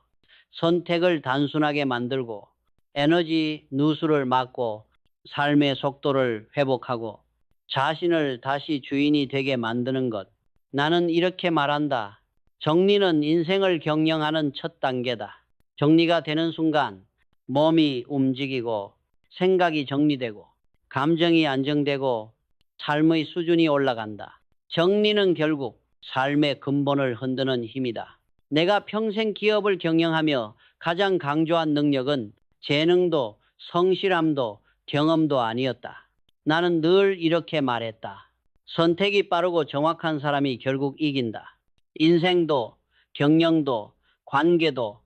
선택을 단순하게 만들고 에너지 누수를 막고 삶의 속도를 회복하고 자신을 다시 주인이 되게 만드는 것. 나는 이렇게 말한다. 정리는 인생을 경영하는 첫 단계다. 정리가 되는 순간 몸이 움직이고 생각이 정리되고 감정이 안정되고 삶의 수준이 올라간다. 정리는 결국 삶의 근본을 흔드는 힘이다. 내가 평생 기업을 경영하며 가장 강조한 능력은 재능도 성실함도 경험도 아니었다. 나는 늘 이렇게 말했다. 선택이 빠르고 정확한 사람이 결국 이긴다. 인생도 경영도 관계도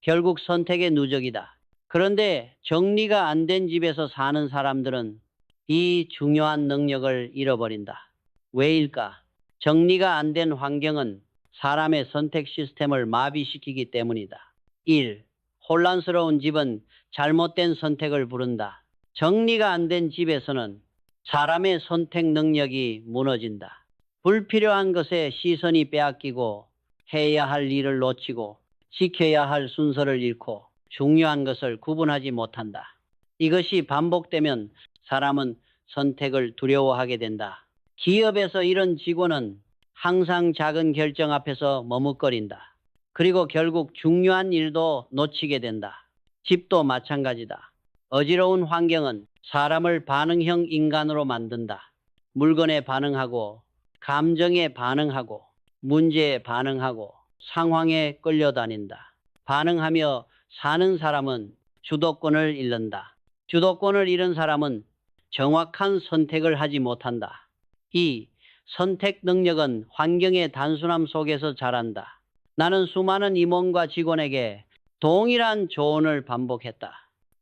결국 선택의 누적이다. 그런데 정리가 안 된 집에서 사는 사람들은 이 중요한 능력을 잃어버린다. 왜일까? 정리가 안 된 환경은 사람의 선택 시스템을 마비시키기 때문이다. 1. 혼란스러운 집은 잘못된 선택을 부른다. 정리가 안 된 집에서는 사람의 선택 능력이 무너진다. 불필요한 것에 시선이 빼앗기고 해야 할 일을 놓치고 지켜야 할 순서를 잃고 중요한 것을 구분하지 못한다. 이것이 반복되면 사람은 선택을 두려워하게 된다. 기업에서 이런 직원은 항상 작은 결정 앞에서 머뭇거린다. 그리고 결국 중요한 일도 놓치게 된다. 집도 마찬가지다. 어지러운 환경은 사람을 반응형 인간으로 만든다. 물건에 반응하고 감정에 반응하고 문제에 반응하고 상황에 끌려다닌다. 반응하며 사는 사람은 주도권을 잃는다. 주도권을 잃은 사람은 정확한 선택을 하지 못한다. 이 선택 능력은 환경의 단순함 속에서 자란다. 나는 수많은 임원과 직원에게 동일한 조언을 반복했다.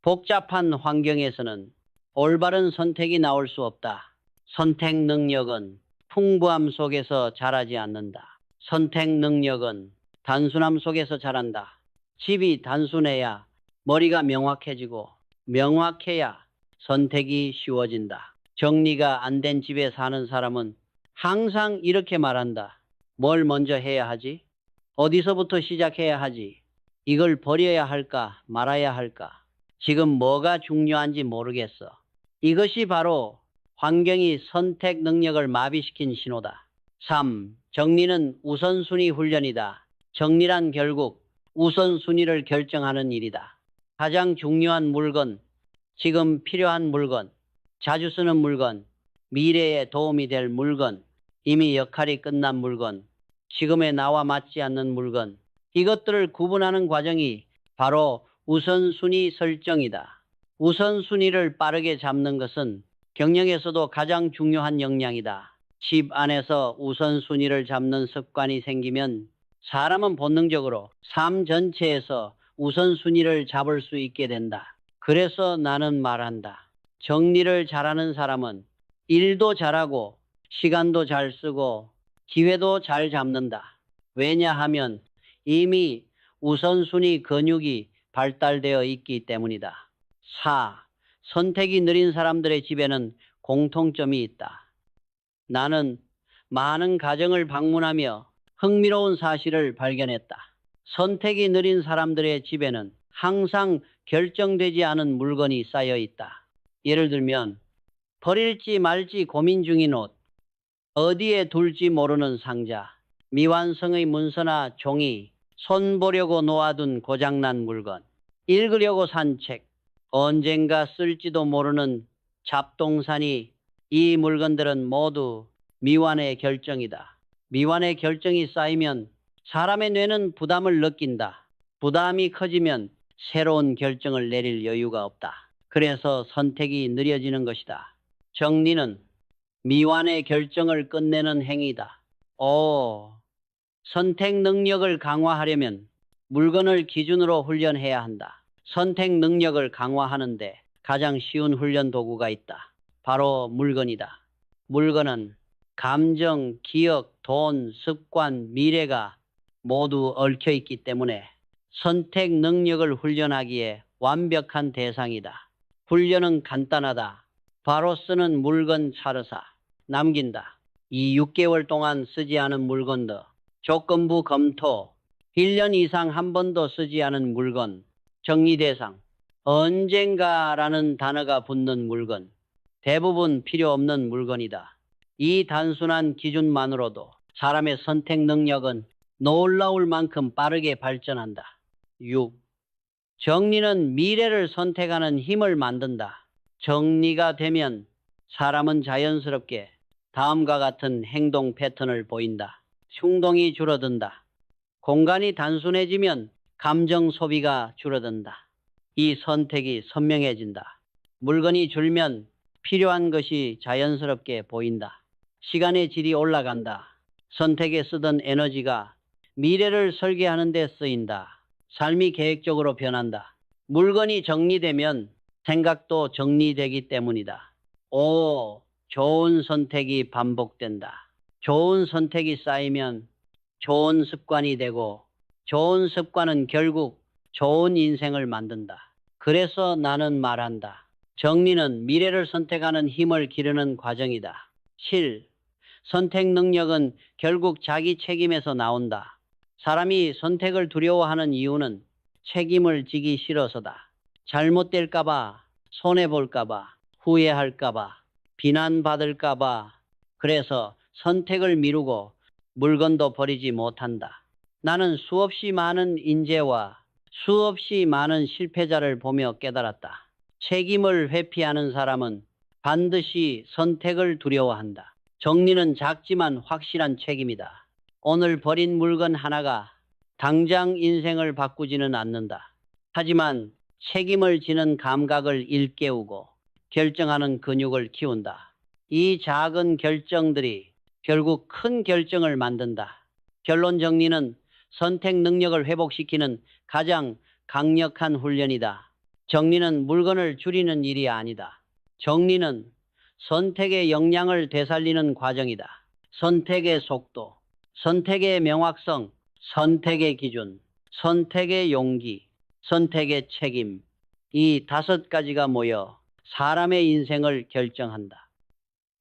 복잡한 환경에서는 올바른 선택이 나올 수 없다. 선택 능력은 풍부함 속에서 자라지 않는다. 선택 능력은 단순함 속에서 자란다. 집이 단순해야 머리가 명확해지고 명확해야 선택이 쉬워진다. 정리가 안 된 집에 사는 사람은 항상 이렇게 말한다. 뭘 먼저 해야 하지? 어디서부터 시작해야 하지? 이걸 버려야 할까 말아야 할까? 지금 뭐가 중요한지 모르겠어. 이것이 바로 환경이 선택 능력을 마비시킨 신호다. 3. 정리는 우선순위 훈련이다. 정리란 결국 우선순위를 결정하는 일이다. 가장 중요한 물건, 지금 필요한 물건, 자주 쓰는 물건, 미래에 도움이 될 물건, 이미 역할이 끝난 물건, 지금의 나와 맞지 않는 물건, 이것들을 구분하는 과정이 바로 우선순위 설정이다. 우선순위를 빠르게 잡는 것은 경영에서도 가장 중요한 역량이다. 집 안에서 우선순위를 잡는 습관이 생기면 사람은 본능적으로 삶 전체에서 우선순위를 잡을 수 있게 된다. 그래서 나는 말한다. 정리를 잘하는 사람은 일도 잘하고 시간도 잘 쓰고 기회도 잘 잡는다. 왜냐하면 이미 우선순위 근육이 발달되어 있기 때문이다. 4. 선택이 느린 사람들의 집에는 공통점이 있다. 나는 많은 가정을 방문하며 흥미로운 사실을 발견했다. 선택이 느린 사람들의 집에는 항상 결정되지 않은 물건이 쌓여 있다. 예를 들면 버릴지 말지 고민 중인 옷, 어디에 둘지 모르는 상자, 미완성의 문서나 종이, 손 보려고 놓아둔 고장난 물건, 읽으려고 산 책, 언젠가 쓸지도 모르는 잡동사니 이 물건들은 모두 미완의 결정이다. 미완의 결정이 쌓이면 사람의 뇌는 부담을 느낀다. 부담이 커지면 새로운 결정을 내릴 여유가 없다. 그래서 선택이 느려지는 것이다. 정리는 미완의 결정을 끝내는 행위다. 5. 선택 능력을 강화하려면 물건을 기준으로 훈련해야 한다. 선택 능력을 강화하는데 가장 쉬운 훈련 도구가 있다. 바로 물건이다. 물건은 감정, 기억, 돈, 습관, 미래가 모두 얽혀 있기 때문에 선택 능력을 훈련하기에 완벽한 대상이다. 훈련은 간단하다. 바로 쓰는 물건 차르사. 남긴다. 이 6개월 동안 쓰지 않은 물건들. 조건부 검토. 1년 이상 한 번도 쓰지 않은 물건. 정리 대상. 언젠가라는 단어가 붙는 물건. 대부분 필요 없는 물건이다. 이 단순한 기준만으로도 사람의 선택 능력은 놀라울 만큼 빠르게 발전한다. 6. 정리는 미래를 선택하는 힘을 만든다. 정리가 되면 사람은 자연스럽게 다음과 같은 행동 패턴을 보인다. 충동이 줄어든다. 공간이 단순해지면 감정 소비가 줄어든다. 이 선택이 선명해진다. 물건이 줄면 필요한 것이 자연스럽게 보인다. 시간의 질이 올라간다. 선택에 쓰던 에너지가 미래를 설계하는 데 쓰인다. 삶이 계획적으로 변한다. 물건이 정리되면 생각도 정리되기 때문이다. 5. 좋은 선택이 반복된다. 좋은 선택이 쌓이면 좋은 습관이 되고 좋은 습관은 결국 좋은 인생을 만든다. 그래서 나는 말한다. 정리는 미래를 선택하는 힘을 기르는 과정이다. 7. 선택 능력은 결국 자기 책임에서 나온다. 사람이 선택을 두려워하는 이유는 책임을 지기 싫어서다. 잘못될까봐, 손해볼까봐, 후회할까봐, 비난받을까봐. 그래서 선택을 미루고 물건도 버리지 못한다. 나는 수없이 많은 인재와 수없이 많은 실패자를 보며 깨달았다. 책임을 회피하는 사람은 반드시 선택을 두려워한다. 정리는 작지만 확실한 책임이다. 오늘 버린 물건 하나가 당장 인생을 바꾸지는 않는다. 하지만 책임을 지는 감각을 일깨우고 결정하는 근육을 키운다. 이 작은 결정들이 결국 큰 결정을 만든다. 결론 정리는 선택 능력을 회복시키는 가장 강력한 훈련이다. 정리는 물건을 줄이는 일이 아니다. 정리는 선택의 역량을 되살리는 과정이다. 선택의 속도, 선택의 명확성, 선택의 기준, 선택의 용기, 선택의 책임. 이 5가지가 모여 사람의 인생을 결정한다.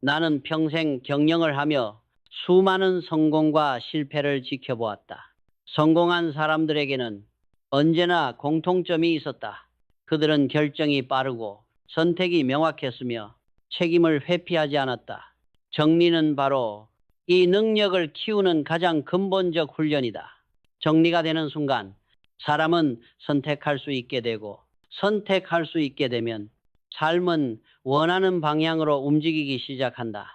나는 평생 경영을 하며 수많은 성공과 실패를 지켜보았다. 성공한 사람들에게는 언제나 공통점이 있었다. 그들은 결정이 빠르고 선택이 명확했으며 책임을 회피하지 않았다. 정리는 바로 이 능력을 키우는 가장 근본적 훈련이다. 정리가 되는 순간 사람은 선택할 수 있게 되고 선택할 수 있게 되면 삶은 원하는 방향으로 움직이기 시작한다.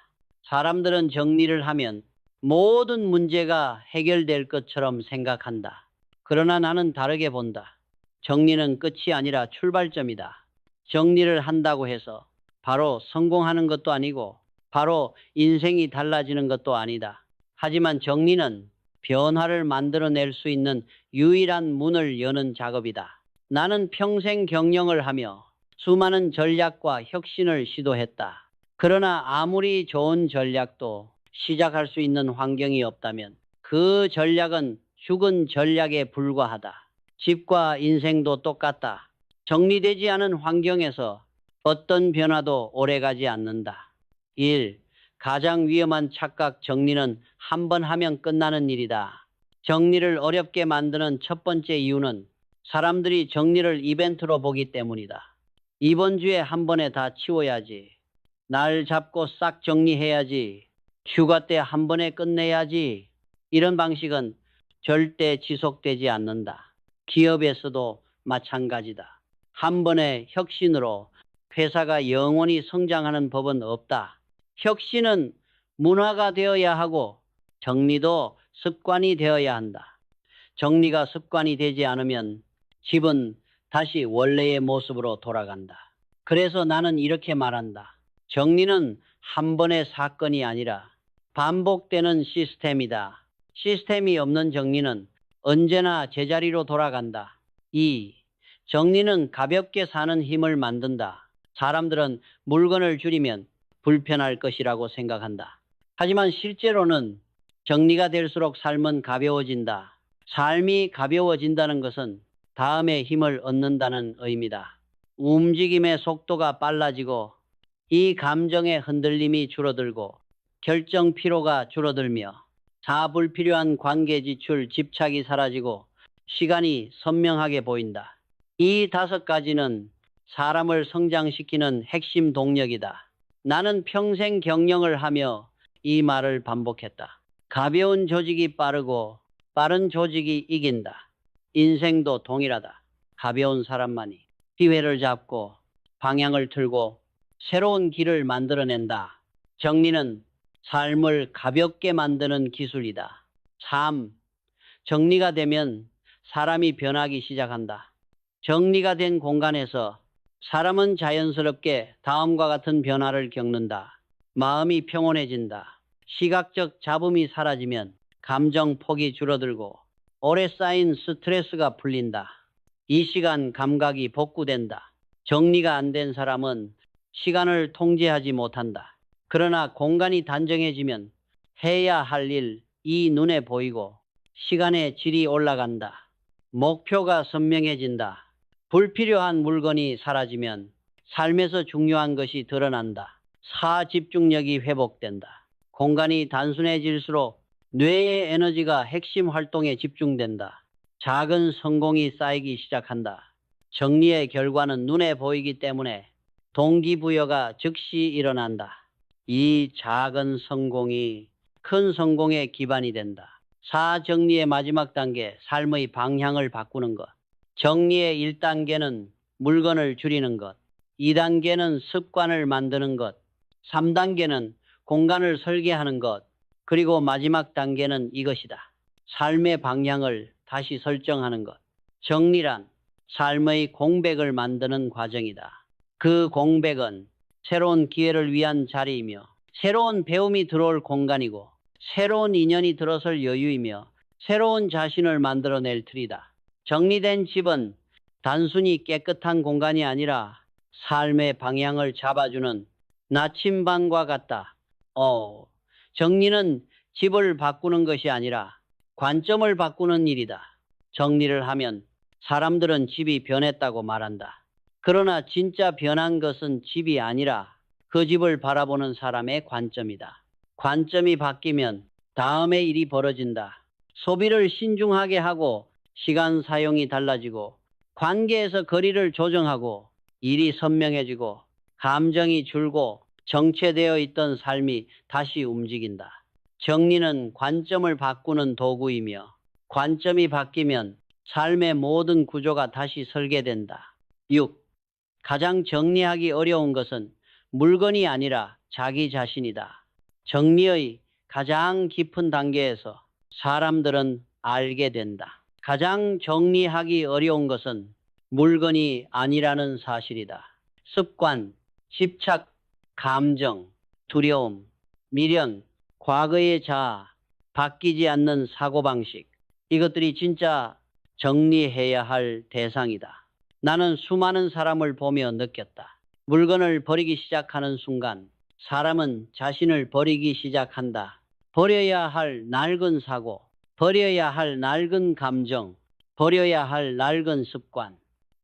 사람들은 정리를 하면 모든 문제가 해결될 것처럼 생각한다. 그러나 나는 다르게 본다. 정리는 끝이 아니라 출발점이다. 정리를 한다고 해서 바로 성공하는 것도 아니고 바로 인생이 달라지는 것도 아니다. 하지만 정리는 변화를 만들어낼 수 있는 유일한 문을 여는 작업이다. 나는 평생 경영을 하며 수많은 전략과 혁신을 시도했다. 그러나 아무리 좋은 전략도 시작할 수 있는 환경이 없다면 그 전략은 죽은 전략에 불과하다. 집과 인생도 똑같다. 정리되지 않은 환경에서 어떤 변화도 오래가지 않는다. 1. 가장 위험한 착각. 정리는 한 번 하면 끝나는 일이다. 정리를 어렵게 만드는 첫 번째 이유는 사람들이 정리를 이벤트로 보기 때문이다. 이번 주에 한 번에 다 치워야지. 날 잡고 싹 정리해야지. 휴가 때 한 번에 끝내야지. 이런 방식은 절대 지속되지 않는다. 기업에서도 마찬가지다. 한 번의 혁신으로 회사가 영원히 성장하는 법은 없다. 혁신은 문화가 되어야 하고 정리도 습관이 되어야 한다. 정리가 습관이 되지 않으면 집은 다시 원래의 모습으로 돌아간다. 그래서 나는 이렇게 말한다. 정리는 한 번의 사건이 아니라 반복되는 시스템이다. 시스템이 없는 정리는 언제나 제자리로 돌아간다. 2. 정리는 가볍게 사는 힘을 만든다. 사람들은 물건을 줄이면 불편할 것이라고 생각한다. 하지만 실제로는 정리가 될수록 삶은 가벼워진다. 삶이 가벼워진다는 것은 다음에 힘을 얻는다는 의미다. 움직임의 속도가 빨라지고 이 감정의 흔들림이 줄어들고 결정 피로가 줄어들며 불필요한 관계 지출, 집착이 사라지고 시간이 선명하게 보인다. 이 5가지는 사람을 성장시키는 핵심 동력이다. 나는 평생 경영을 하며 이 말을 반복했다. 가벼운 조직이 빠르고 빠른 조직이 이긴다. 인생도 동일하다. 가벼운 사람만이 기회를 잡고 방향을 틀고 새로운 길을 만들어낸다. 정리는 삶을 가볍게 만드는 기술이다. 3. 정리가 되면 사람이 변하기 시작한다. 정리가 된 공간에서 사람은 자연스럽게 다음과 같은 변화를 겪는다. 마음이 평온해진다. 시각적 잡음이 사라지면 감정 폭이 줄어들고 오래 쌓인 스트레스가 풀린다. 이 시간 감각이 복구된다. 정리가 안 된 사람은 시간을 통제하지 못한다. 그러나 공간이 단정해지면 해야 할 일이 눈에 보이고 시간의 질이 올라간다. 목표가 선명해진다. 불필요한 물건이 사라지면 삶에서 중요한 것이 드러난다. 집중력이 회복된다. 공간이 단순해질수록 뇌의 에너지가 핵심 활동에 집중된다. 작은 성공이 쌓이기 시작한다. 정리의 결과는 눈에 보이기 때문에 동기부여가 즉시 일어난다. 이 작은 성공이 큰 성공의 기반이 된다. 정리의 마지막 단계, 삶의 방향을 바꾸는 것. 정리의 1단계는 물건을 줄이는 것, 2단계는 습관을 만드는 것, 3단계는 공간을 설계하는 것, 그리고 마지막 단계는 이것이다. 삶의 방향을 다시 설정하는 것. 정리란 삶의 공백을 만드는 과정이다. 그 공백은 새로운 기회를 위한 자리이며 새로운 배움이 들어올 공간이고 새로운 인연이 들어설 여유이며 새로운 자신을 만들어낼 틀이다. 정리된 집은 단순히 깨끗한 공간이 아니라 삶의 방향을 잡아주는 나침반과 같다. 정리는 집을 바꾸는 것이 아니라 관점을 바꾸는 일이다. 정리를 하면 사람들은 집이 변했다고 말한다. 그러나 진짜 변한 것은 집이 아니라 그 집을 바라보는 사람의 관점이다. 관점이 바뀌면 다음의 일이 벌어진다. 소비를 신중하게 하고 시간 사용이 달라지고 관계에서 거리를 조정하고 일이 선명해지고 감정이 줄고 정체되어 있던 삶이 다시 움직인다. 정리는 관점을 바꾸는 도구이며 관점이 바뀌면 삶의 모든 구조가 다시 설계된다. 6. 가장 정리하기 어려운 것은 물건이 아니라 자기 자신이다. 정리의 가장 깊은 단계에서 사람들은 알게 된다. 가장 정리하기 어려운 것은 물건이 아니라는 사실이다. 습관, 집착, 감정, 두려움, 미련, 과거의 자아, 바뀌지 않는 사고방식, 이것들이 진짜 정리해야 할 대상이다. 나는 수많은 사람을 보며 느꼈다. 물건을 버리기 시작하는 순간 사람은 자신을 버리기 시작한다. 버려야 할 낡은 사고, 버려야 할 낡은 감정, 버려야 할 낡은 습관.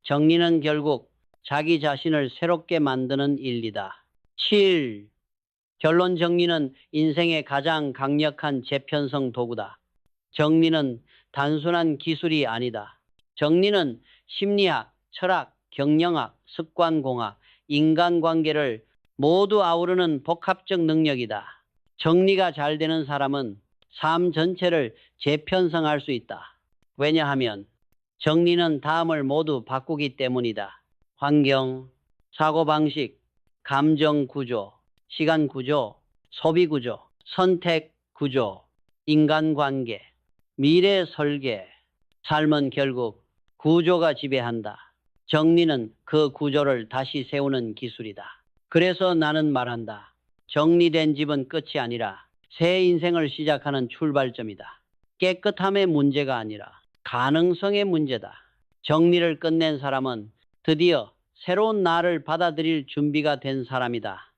정리는 결국 자기 자신을 새롭게 만드는 일이다. 7. 결론, 정리는 인생의 가장 강력한 재편성 도구다. 정리는 단순한 기술이 아니다. 정리는 심리학, 철학, 경영학, 습관공학, 인간관계를 모두 아우르는 복합적 능력이다. 정리가 잘 되는 사람은 삶 전체를 재편성할 수 있다. 왜냐하면 정리는 다음을 모두 바꾸기 때문이다. 환경, 사고방식, 감정 구조, 시간 구조, 소비 구조, 선택 구조, 인간관계, 미래 설계. 삶은 결국 구조가 지배한다. 정리는 그 구조를 다시 세우는 기술이다. 그래서 나는 말한다. 정리된 집은 끝이 아니라 새 인생을 시작하는 출발점이다. 깨끗함의 문제가 아니라 가능성의 문제다. 정리를 끝낸 사람은 드디어 새로운 나를 받아들일 준비가 된 사람이다.